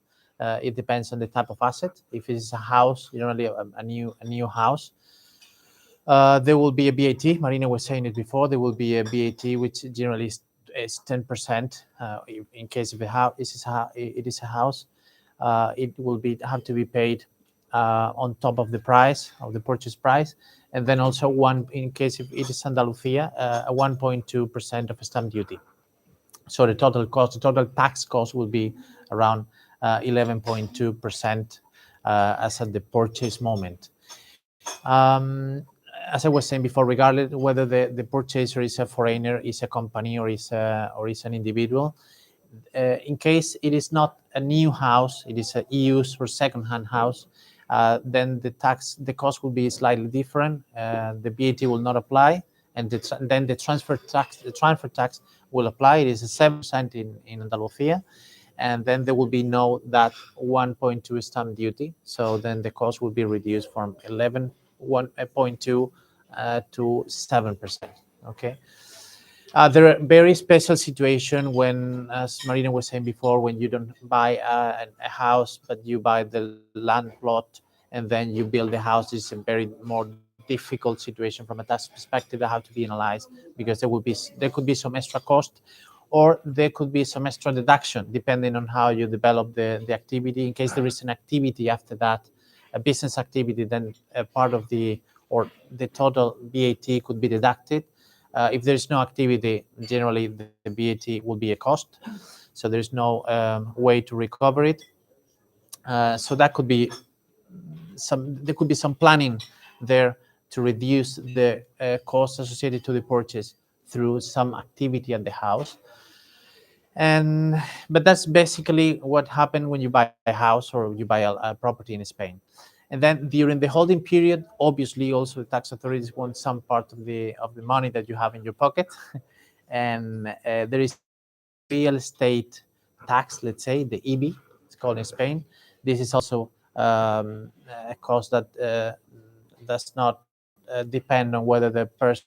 It depends on the type of asset. If it's a house, generally a new house, there will be a VAT. Marina was saying it before. There will be a VAT, which generally is 10%. In case of a house, it is a house. It will have to be paid on top of the price of the purchase price, and then also in case if it is Andalusia, a 1.2% of stamp duty. So the total tax cost will be around 11.2% as at the purchase moment. As I was saying before, regardless whether the purchaser is a foreigner, is a company, or is an individual, in case it is not a new house, it is a used or second-hand house, then the cost will be slightly different. The VAT will not apply, and then the transfer tax will apply. It is a 7% in Andalusia, and then there will be that 1.2 stamp duty. So then the cost will be reduced from 1.2 to 7%. Okay. There are very special situations when, as Marina was saying before, when you don't buy a house, but you buy the land plot and then you build the house. It's a very more difficult situation from a tax perspective that have to be analyzed, because there could be some extra cost, or there could be some extra deduction depending on how you develop the activity. In case there is an activity after that, a business activity, then a part of the total VAT could be deducted. If there's no activity, generally the VAT will be a cost, so there's no way to recover it. So there could be some planning there to reduce the cost associated to the purchase through some activity at the house. But that's basically what happened when you buy a house or you buy a property in Spain. And then during the holding period, obviously, also the tax authorities want some part of the money that you have in your pocket, and there is real estate tax, let's say the EB, it's called in Spain. This is also a cost that does not depend on whether the person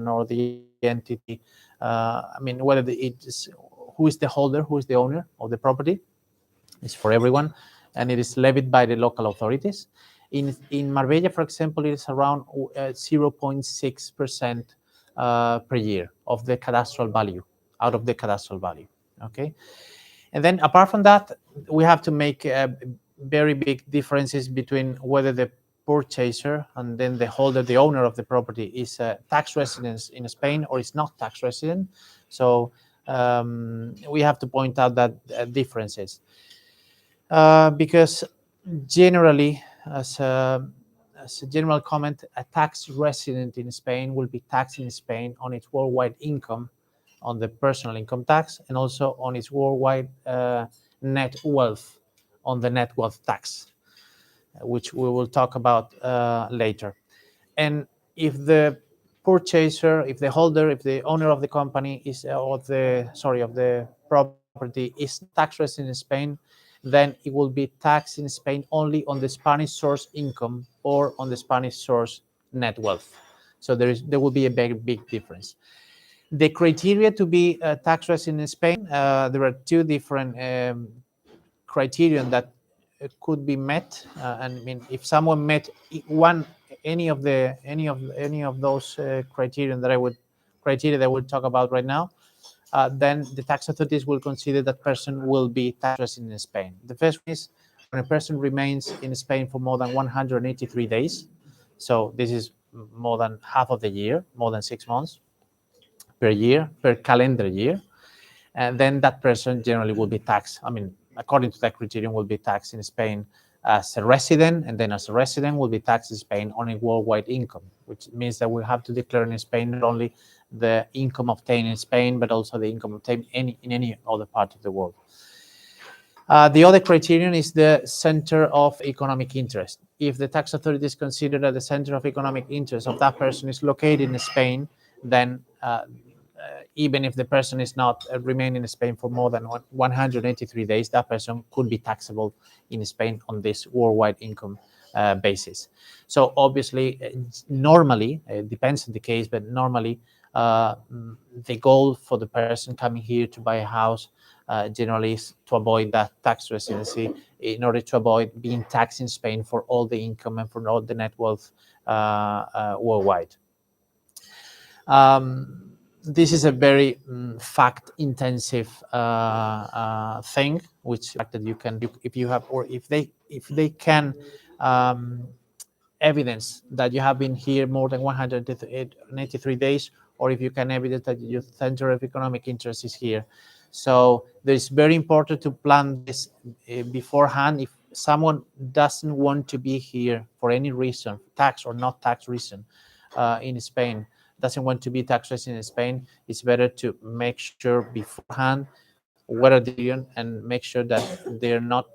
or the entity, whether who is the holder, who is the owner of the property. It's for everyone, and it is levied by the local authorities. In Marbella, for example, it is around 0.6% per year of the cadastral value, out of the cadastral value. Okay, and then apart from that, we have to make very big differences between whether the purchaser and then the holder, the owner of the property, is a tax resident in Spain or is not tax resident. So we have to point out that differences. Because generally, as a general comment, a tax resident in Spain will be taxed in Spain on its worldwide income, on the personal income tax, and also on its worldwide net wealth, on the net wealth tax, which we will talk about later. And if the purchaser, if the holder, if the owner of the company is, of the property is not tax resident in Spain, then it will be taxed in Spain only on the Spanish source income or on the Spanish source net wealth. So there will be a very big difference. The criteria to be a tax resident in Spain, there are two different criterion that could be met. And I mean, if someone met any of those criteria that I would talk about right now, then the tax authorities will consider that person will be tax resident in Spain. The first one is when a person remains in Spain for more than 183 days. So this is more than half of the year, more than 6 months per year, per calendar year. And then that person generally will be taxed. According to that criterion, will be taxed in Spain as a resident, and then as a resident will be taxed in Spain on a worldwide income, which means that we have to declare in Spain not only the income obtained in Spain, but also the income obtained in any other part of the world. The other criterion is the center of economic interest. If the tax authorities consider that the center of economic interest of that person is located in Spain, then even if the person is not remaining in Spain for more than 183 days, that person could be taxable in Spain on this worldwide income basis. So obviously, normally, it depends on the case, but normally the goal for the person coming here to buy a house generally is to avoid that tax residency, in order to avoid being taxed in Spain for all the income and for all the net wealth worldwide. This is a very fact-intensive thing, which fact that you can, if you have, or if they can evidence that you have been here more than 183 days, or if you can evidence that your center of economic interest is here. So it's very important to plan this beforehand. If someone doesn't want to be here for any reason, tax or not tax reason, in Spain, doesn't want to be tax resident in Spain, it's better to make sure beforehand what are the and make sure that they're not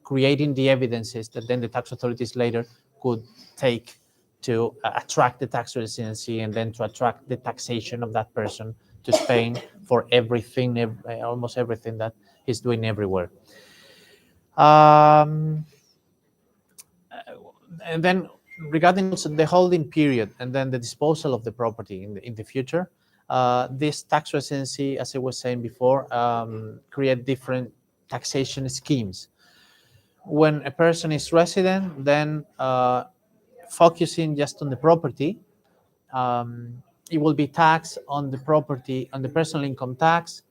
creating the evidences that then the tax authorities later could take to attract the tax residency and then to attract the taxation of that person to Spain for everything, almost everything that he's doing everywhere. And then regarding also the holding period and then the disposal of the property in the future, this tax residency, as I was saying before, create different taxation schemes. When a person is resident, then focusing just on the property, it will be taxed on the property, on the personal income tax,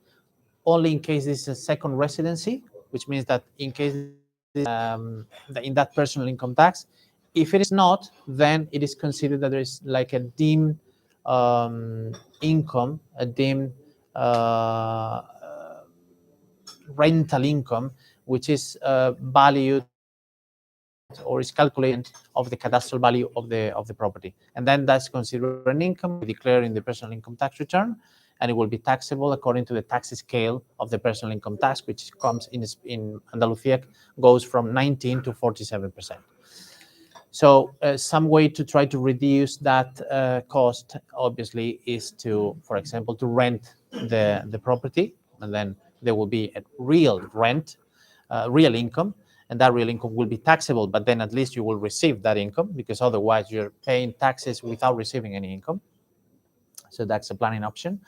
only in case this is a second residency, which means that in case in that personal income tax. If it is not, then it is considered that there is like a deemed income, a deemed rental income, which is valued or is calculated of the cadastral value of the property, and then that's considered an income declared in the personal income tax return, and it will be taxable according to the tax scale of the personal income tax, which comes in Andalusia, goes from 19 to 47%. So some way to try to reduce that cost, obviously, is to, for example, to rent the property, and then there will be a real rent, real income, and that real income will be taxable. But then at least you will receive that income, because otherwise you're paying taxes without receiving any income. So that's a planning option.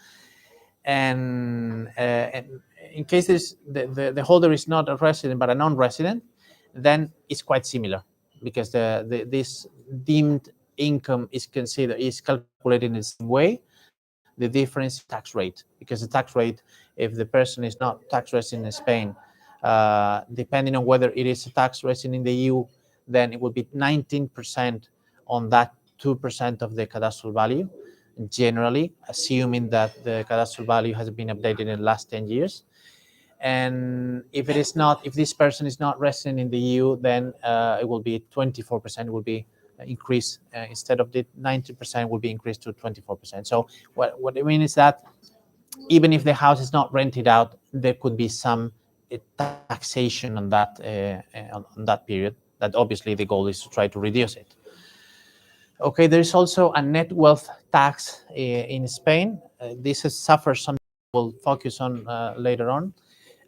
And in case the holder is not a resident but a non-resident, then it's quite similar, because this deemed income is calculated in the same way. The difference is tax rate, because the tax rate, if the person is not tax resident in Spain, depending on whether it is a tax resident in the EU, then it will be 19% on that 2% of the cadastral value, generally, assuming that the cadastral value has been updated in the last 10 years. And if it is not, if this person is not resident in the EU, then it will be 24%, will be increased, instead of the 90% will be increased to 24%. So what I mean is that even if the house is not rented out, there could be some taxation on that period. That obviously the goal is to try to reduce it. Okay, there is also a net wealth tax in Spain. This has suffered some. We'll focus on later on,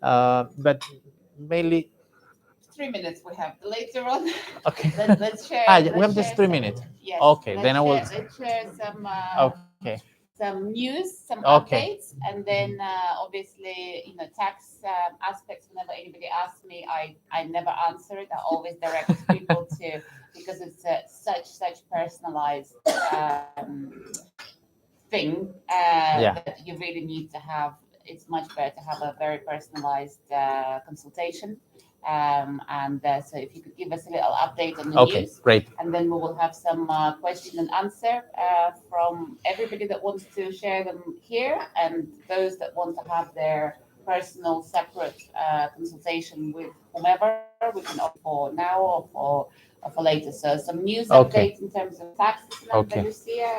but mainly. 3 minutes we have later on. Okay. Let's share. Yeah, let's we have just share 3 minutes. Yes. Okay, then I will. Let's share Okay. some news, some Okay. updates, and then obviously, tax aspects. Whenever anybody asks me, I never answer it. I always direct people to, because it's such personalized thing that you really need to have. It's much better to have a very personalized consultation. So if you could give us a little update on the news, great. and then we will have some question and answer from everybody that wants to share them here, and those that want to have their personal separate consultation with whomever, we can opt for now or for later. So some news updates in terms of taxes in Andalusia.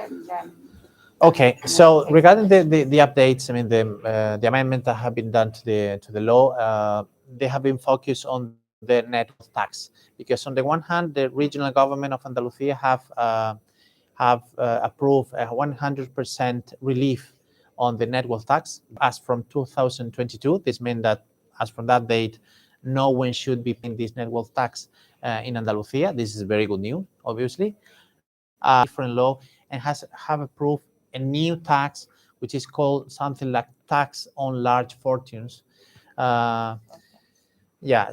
Okay, so regarding the updates, I mean the amendment that have been done to the law, they have been focused on the net wealth tax, because on the one hand, the regional government of Andalusia have approved a 100% relief on the net wealth tax as from 2022. This means that as from that date, no one should be paying this net wealth tax in Andalusia. This is very good news, obviously. Different law, and have approved a new tax, which is called something like tax on large fortunes.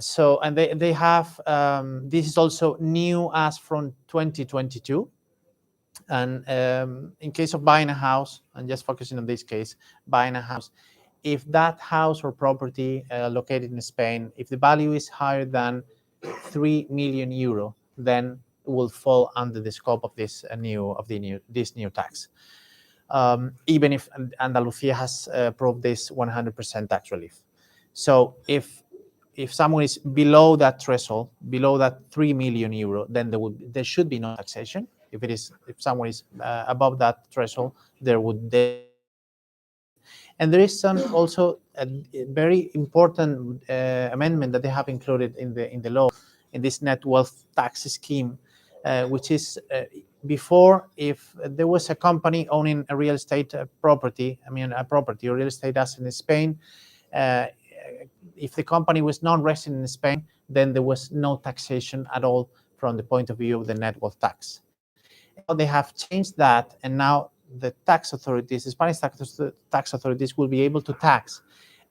So, and they have, this is also new as from 2022. And in case of buying a house, and just focusing on this case, buying a house, if that house or property located in Spain, if the value is higher than 3 million euro, then it will fall under the scope of this new tax. Even if Andalusia has approved this 100% tax relief. So if someone is below that threshold, below that 3 million euro, then there should be no taxation. If someone is above that threshold, there should be taxation. And there is some also a very important amendment that they have included in the law, in this net wealth tax scheme, which is before, if there was a company owning a real estate property, a property or real estate asset in Spain, if the company was non-resident in Spain, then there was no taxation at all from the point of view of the net wealth tax. And now they have changed that, and now the tax authorities, the Spanish tax authorities, will be able to tax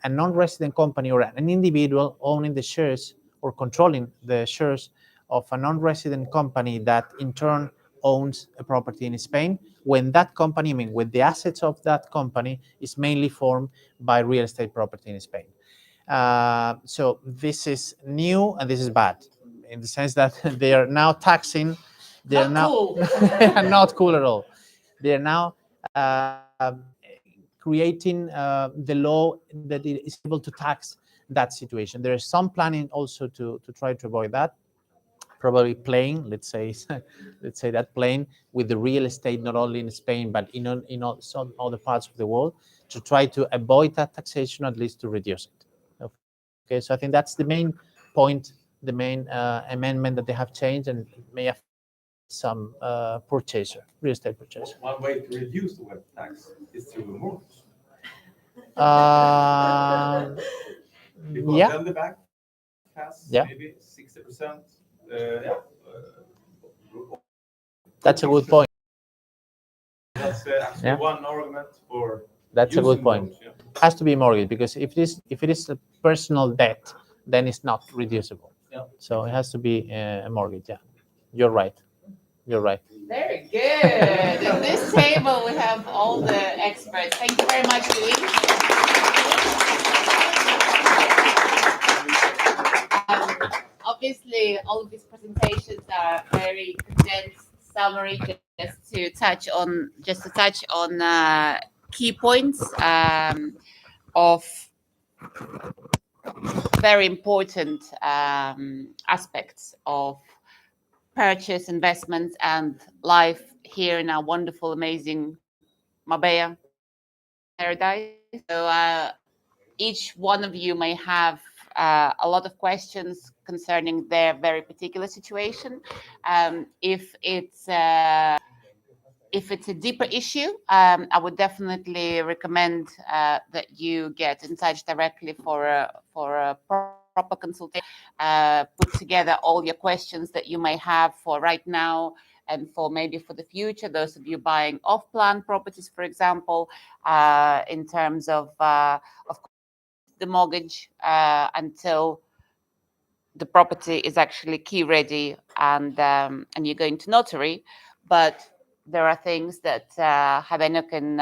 a non-resident company or an individual owning the shares or controlling the shares of a non-resident company that in turn owns a property in Spain, when that company, when the assets of that company is mainly formed by real estate property in Spain. So this is new and this is bad, in the sense that they are now taxing. They are now not cool at all. They are now creating the law that is able to tax that situation. There is some planning also to try to avoid that. Probably playing, let's say that playing with the real estate, not only in Spain but in some other parts of the world, to try to avoid that taxation, at least to reduce it. Okay, so I think that's the main point, the main amendment that they have changed, and may affect some purchaser, real estate purchaser. One way to reduce the web tax is through a mortgage. Um, Because yeah, then the bank has Yeah. maybe 60%. Yeah. that's a good point. That's actually Yeah. one argument for That's a good using point. mortgage, yeah. Has to be mortgage because if it is a personal debt, then it's not reducible. Yeah. So it has to be a mortgage. Yeah, you're right. You're right. Very good. In this table, we have all the experts. Thank you very much, Luis. Obviously, all of these presentations are very condensed summary, just to touch on key points of very important aspects of purchase, investments, and life here in our wonderful, amazing Marbella paradise. So each one of you may have a lot of questions concerning their very particular situation. If it's a deeper issue, I would definitely recommend that you get in touch directly for a proper consultation. Put together all your questions that you may have for right now and for maybe for the future. Those of you buying off-plan properties, for example, in terms of the mortgage until the property is actually key ready and you're going to notary. But there are things that Haveno can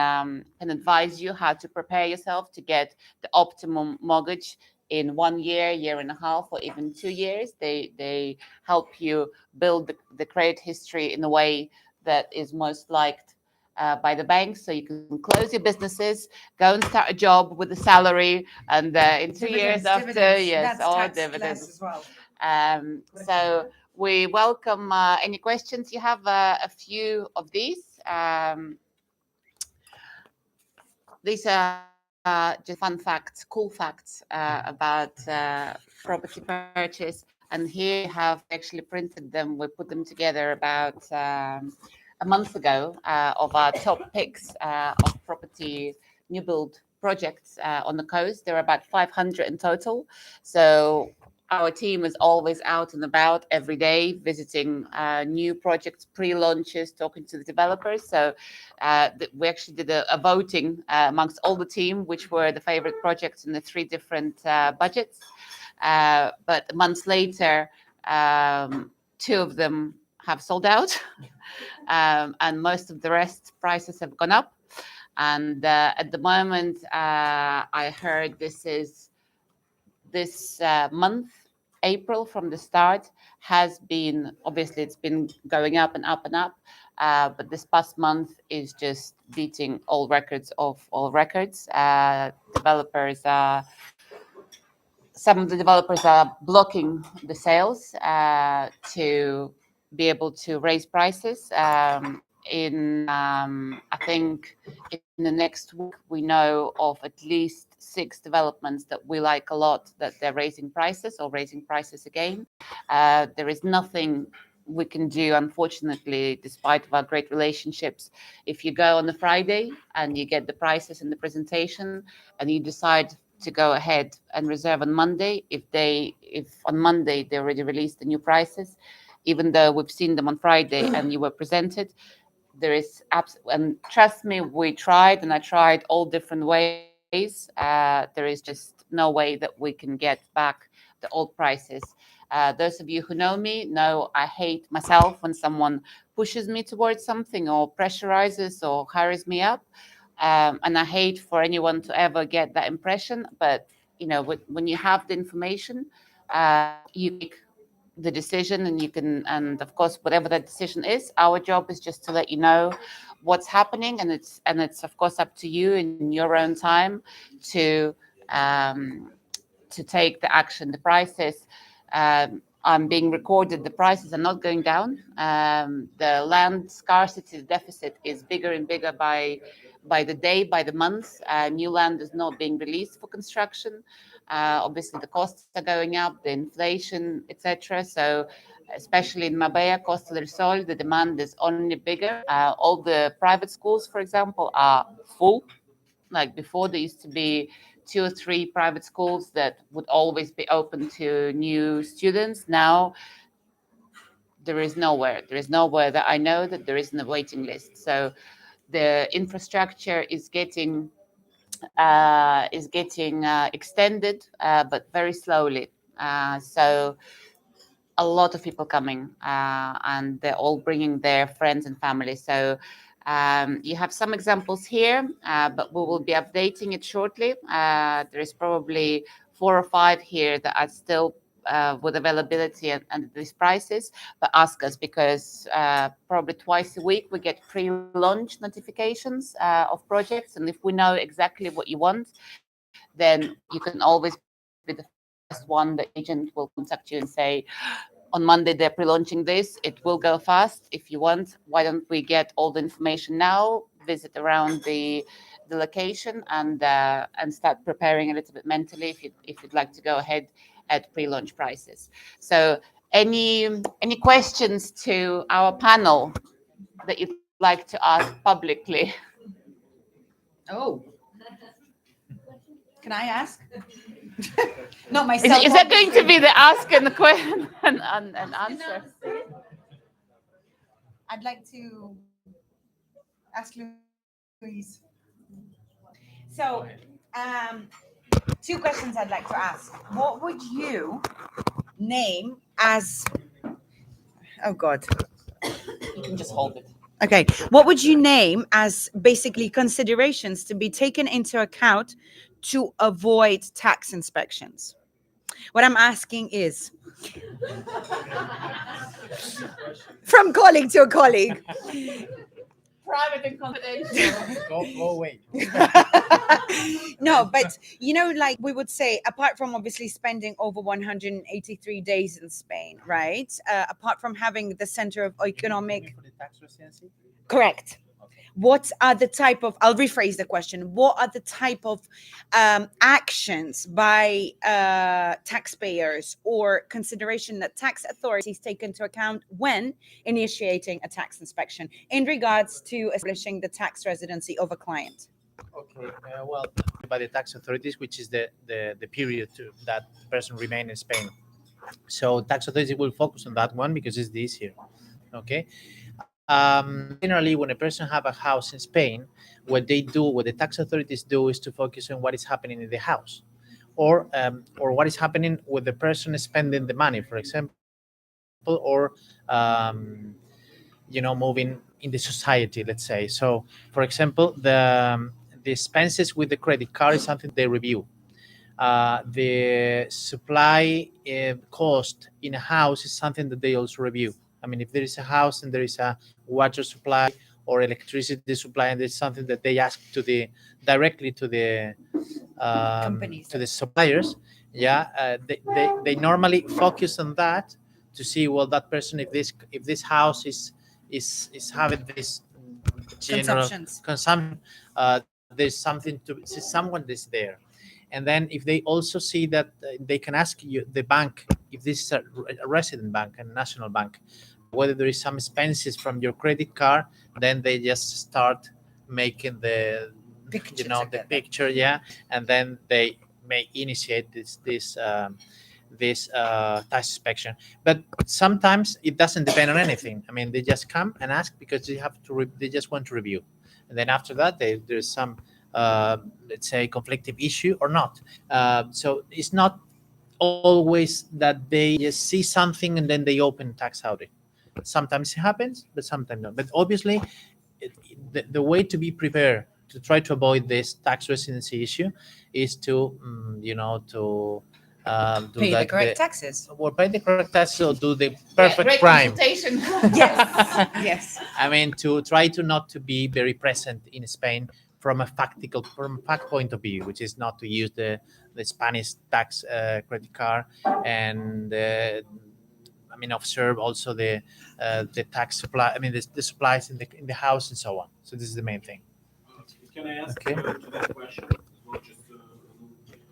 advise you how to prepare yourself to get the optimum mortgage in 1 year, year and a half, or even 2 years. They help you build the credit history in a way that is most liked by the banks, so you can close your businesses, go and start a job with a salary, and in 2 years after, yes, That's or taxed dividends. less as well. So we welcome any questions. You have a few of these. These are just fun facts, cool facts about property purchase. And here we have actually printed them. We put them together about a month ago of our top picks of property new build projects on the coast. There are about 500 in total. So our team is always out and about every day, visiting new projects, pre-launches, talking to the developers. So we actually did a voting amongst all the team, which were the favorite projects in the 3 different budgets. But months later, 2 of them have sold out, and most of the rest prices have gone up. And at the moment, I heard this month, April, from the start, has been, obviously it's been going up and up and up, but this past month is just beating all records of all records. Some of the developers are blocking the sales to be able to raise prices. I think in the next week, we know of at least 6 developments that we like a lot, that they're raising prices or raising prices again. There is nothing we can do, unfortunately, despite of our great relationships. If you go on a Friday and you get the prices in the presentation and you decide to go ahead and reserve on Monday, if on Monday they already released the new prices, even though we've seen them on Friday and you were presented, there is and trust me, we tried, and I tried all different ways. There is just no way that we can get back the old prices. Those of you who know me know I hate myself when someone pushes me towards something or pressurizes or hurries me up. And I hate for anyone to ever get that impression. But when you have the information, you make the decision, and and of course, whatever that decision is, our job is just to let you know what's happening, and it's of course up to you in your own time to take the action. The prices. I'm being recorded. The prices are not going down. The land scarcity deficit is bigger and bigger by the day, by the month. New land is not being released for construction. Obviously, the costs are going up, the inflation, etc. So especially in Marbella, Costa del Sol, the demand is only bigger. All the private schools, for example, are full. Like before, there used to be 2 or 3 private schools that would always be open to new students. Now, there is nowhere. There is nowhere that I know that there isn't a waiting list. So the infrastructure is getting extended, but very slowly. So a lot of people coming, and they're all bringing their friends and family. So you have some examples here, but we will be updating it shortly. There is probably 4 or 5 here that are still with availability and these prices, but ask us because probably twice a week we get pre-launch notifications of projects, and if we know exactly what you want, then you can always be the first one. The agent will contact you and say, on Monday they're pre-launching this. It will go fast. If you want, why don't we get all the information now? Visit around the location and start preparing a little bit mentally if you'd like to go ahead at pre-launch prices. So, any questions to our panel that you'd like to ask publicly? Oh, can I ask? Not Is, myself. is that going to be obviously. the ask and the question and answer? I'd like to ask Louise. So, 2 questions I'd like to ask. What would you name as? Oh God. You can just hold it. Okay. What would you name as basically considerations to be taken into account to avoid tax inspections? What I'm asking is from colleague to a colleague. Private and confidential. Go away. No, but like we would say, apart from obviously spending over 183 days in Spain, right? Apart from having the center of economic. For the tax residency? Correct. What are the type of, I'll rephrase the question, what are the type of actions by taxpayers or consideration that tax authorities take into account when initiating a tax inspection in regards to establishing the tax residency of a client? Okay. Well, by the tax authorities, which is the period that the person remain in Spain. So tax authorities will focus on that one because it's the easier. Okay. Generally, when a person have a house in Spain, what the tax authorities do, is to focus on what is happening in the house, or what is happening with the person spending the money, for example, or moving in the society, let's say. So, for example, the expenses with the credit card is something they review. The supply cost in a house is something that they also review. I mean, if there is a house and there is a water supply or electricity supply, and there's something that they ask directly to the Companies. to the suppliers, yeah, they normally focus on that to see, well, that person, if this house is having this general Consumptions. consumption, there's something to see, someone is there. And then if they also see that they can ask you, the bank, if this is a resident bank, a national bank, whether there is some expenses from your credit card, then they just start making the Pictures the together. picture, yeah, and then they may initiate this tax inspection. But sometimes it doesn't depend on anything. I mean, they just come and ask because they just want to review, and then after that, there's some let's say conflictive issue or not. So it's not always that they just see something and then they open tax audit. Sometimes it happens, but sometimes not. But obviously, the way to be prepared to try to avoid this tax residency issue is to to do Pay the like correct taxes. or pay the correct taxes or do the perfect Great crime. consultation. Yes. Yes. I mean, to try to not to be very present in Spain from a fact point of view, which is not to use the Spanish tax credit card, and I mean, observe also the tax supply. I mean, the supplies in the house and so on. So this is the main thing. Can I ask Okay. to that question as well, just to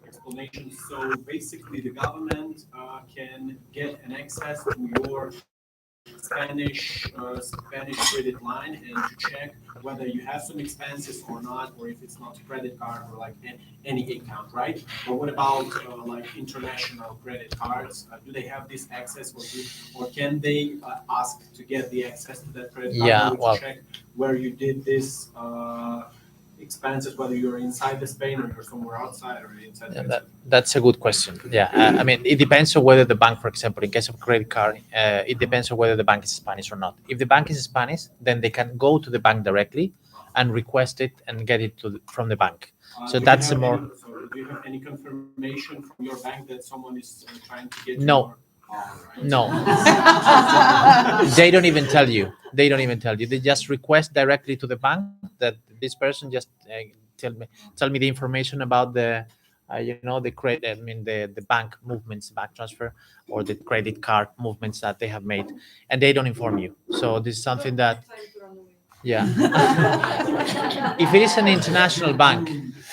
explain explanation. So basically, the government can get an access to your Spanish credit line and to check whether you have some expenses or not, or if it's not a credit card or like any account, right? But what about like international credit cards? Do they have this access, or can they ask to get the access to that credit card Yeah, in order well, to check where you did this expenses, whether you're inside the Spain or you're somewhere outside or inside Yeah, the that's a good question. Yeah, I mean, it depends on whether the bank, for example, in case of credit card, it depends on whether the bank is Spanish or not. If the bank is Spanish, then they can go to the bank directly and request it and get it from the bank. So that's a more. Do you have any confirmation from your bank that someone is trying to get No. your? Right. No, they don't even tell you. They don't even tell you. They just request directly to the bank that this person just tell me the information about the, the credit. I mean the bank movements, bank transfer, or the credit card movements that they have made, and they don't inform you. So this is something that, yeah. If it is an international bank,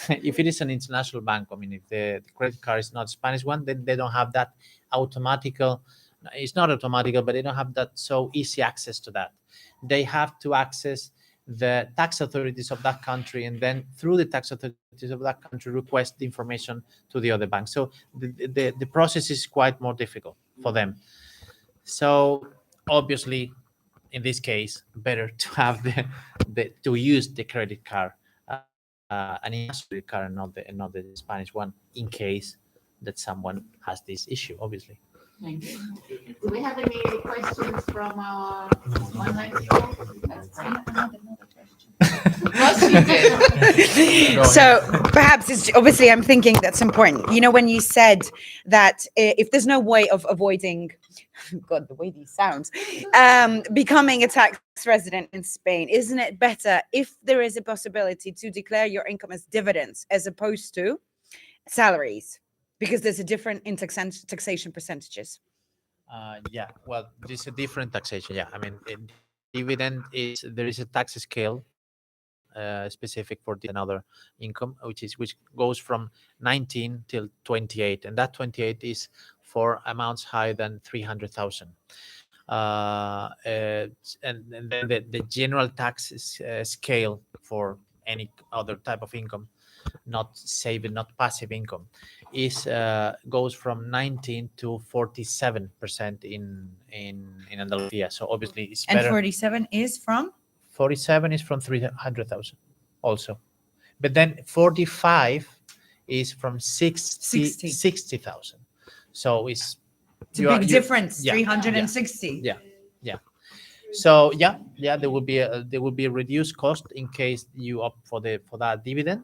if it is an international bank, I mean, if the credit card is not Spanish one, then they don't have that automatical. It's not automatical, but they don't have that so easy access to that. They have to access the tax authorities of that country, and then through the tax authorities of that country request the information to the other bank. So the process is quite more difficult for them. So obviously, in this case, better to have the to use the credit card, an international credit card, and not the Spanish one, in case that someone has this issue. Obviously. Thank you. Do we have any questions from our online people? That's great. Yes, you did. So perhaps it's obviously I'm thinking that's important. You know, when you said that if there's no way of avoiding, God, the way these sounds, becoming a tax resident in Spain, isn't it better if there is a possibility to declare your income as dividends as opposed to salaries? Because there's a different in taxation percentages. Yeah, well, there's a different taxation. Yeah, I mean, dividend is there is a tax scale specific for another income, which goes from 19 till 28, and that 28 is for amounts higher than 300,000. And then the general tax scale for any other type of income, not saving, not passive income, is goes from 19 to 47% in Andalusia. So obviously it's And better. 47 is from 47 is from 300,000 also, but then 45 is from 60,000. So it's a big difference. yeah, 360. yeah. So there will be a reduced cost in case you opt for that dividend.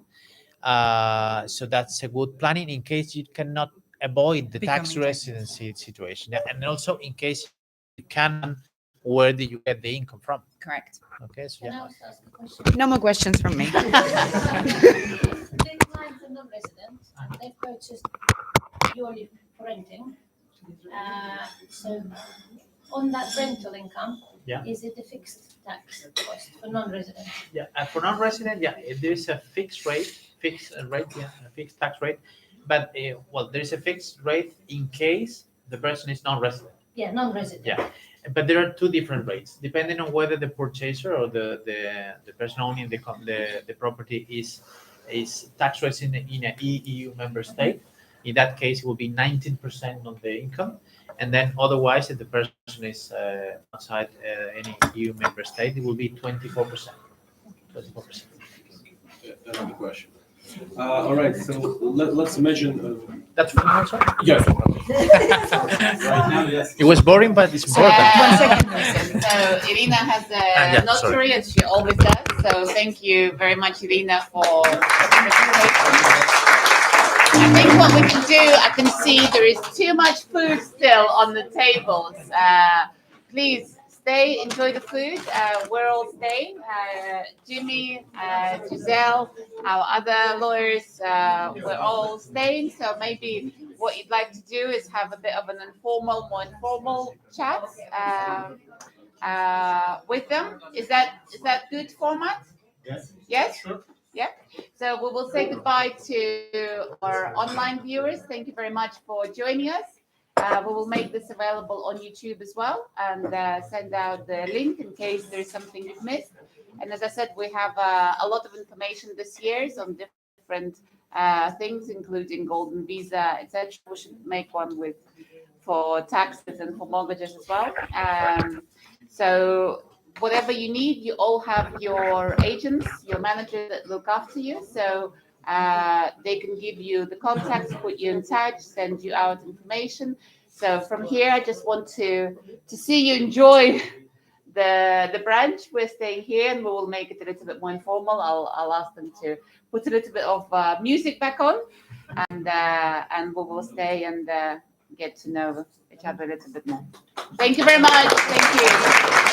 So that's a good planning in case you cannot avoid the tax Becoming residency situation. Yeah, and also in case you can, where do you get the income from? Correct. Okay, so Can I yeah. also ask a question? No more questions from me. The clients are non-residents, they purchased purely for renting. So on that rental income, Yeah. is it a fixed tax cost for non-residents? Yeah, for non-resident, there is a fixed tax rate, but there is a fixed rate in case the person is non-resident. Yeah, non-resident. Yeah, but there are two different rates depending on whether the purchaser or the person owning the property is tax resident in an EU member state. In that case, it will be 19% of the income, and then otherwise, if the person is outside any EU member state, it will be 24%. 24%. Another question. All right, so let's imagine. That's from also? Yes. Right now, yes. It was boring, but it's important. One second. So Irina has a yeah, notary, sorry. as she always does. So thank you very much, Irina, for the presentation. I think what we can do, I can see there is too much food still on the tables. Please stay, enjoy the food. We're all staying. Jimmy, Giselle, our other lawyers, we're all staying. So maybe what you'd like to do is have a bit of an more informal chat with them. Is that good format? Yes. Yes? Sure. Yeah. So we will say goodbye to our online viewers. Thank you very much for joining us. We will make this available on YouTube as well and send out the link in case there's something you've missed. And as I said, we have a lot of information this year on different things, including golden visa, etc. We should make one with for taxes and for mortgages as well. So whatever you need, you all have your agents, your managers that look after you. So they can give you the contacts, put you in touch, send you out information. So from here, I just want to see you enjoy the branch. We're staying here, and we will make it a little bit more informal. I'll ask them to put a little bit of music back on, and we will stay and get to know each other a little bit more. Thank you very much. Thank you.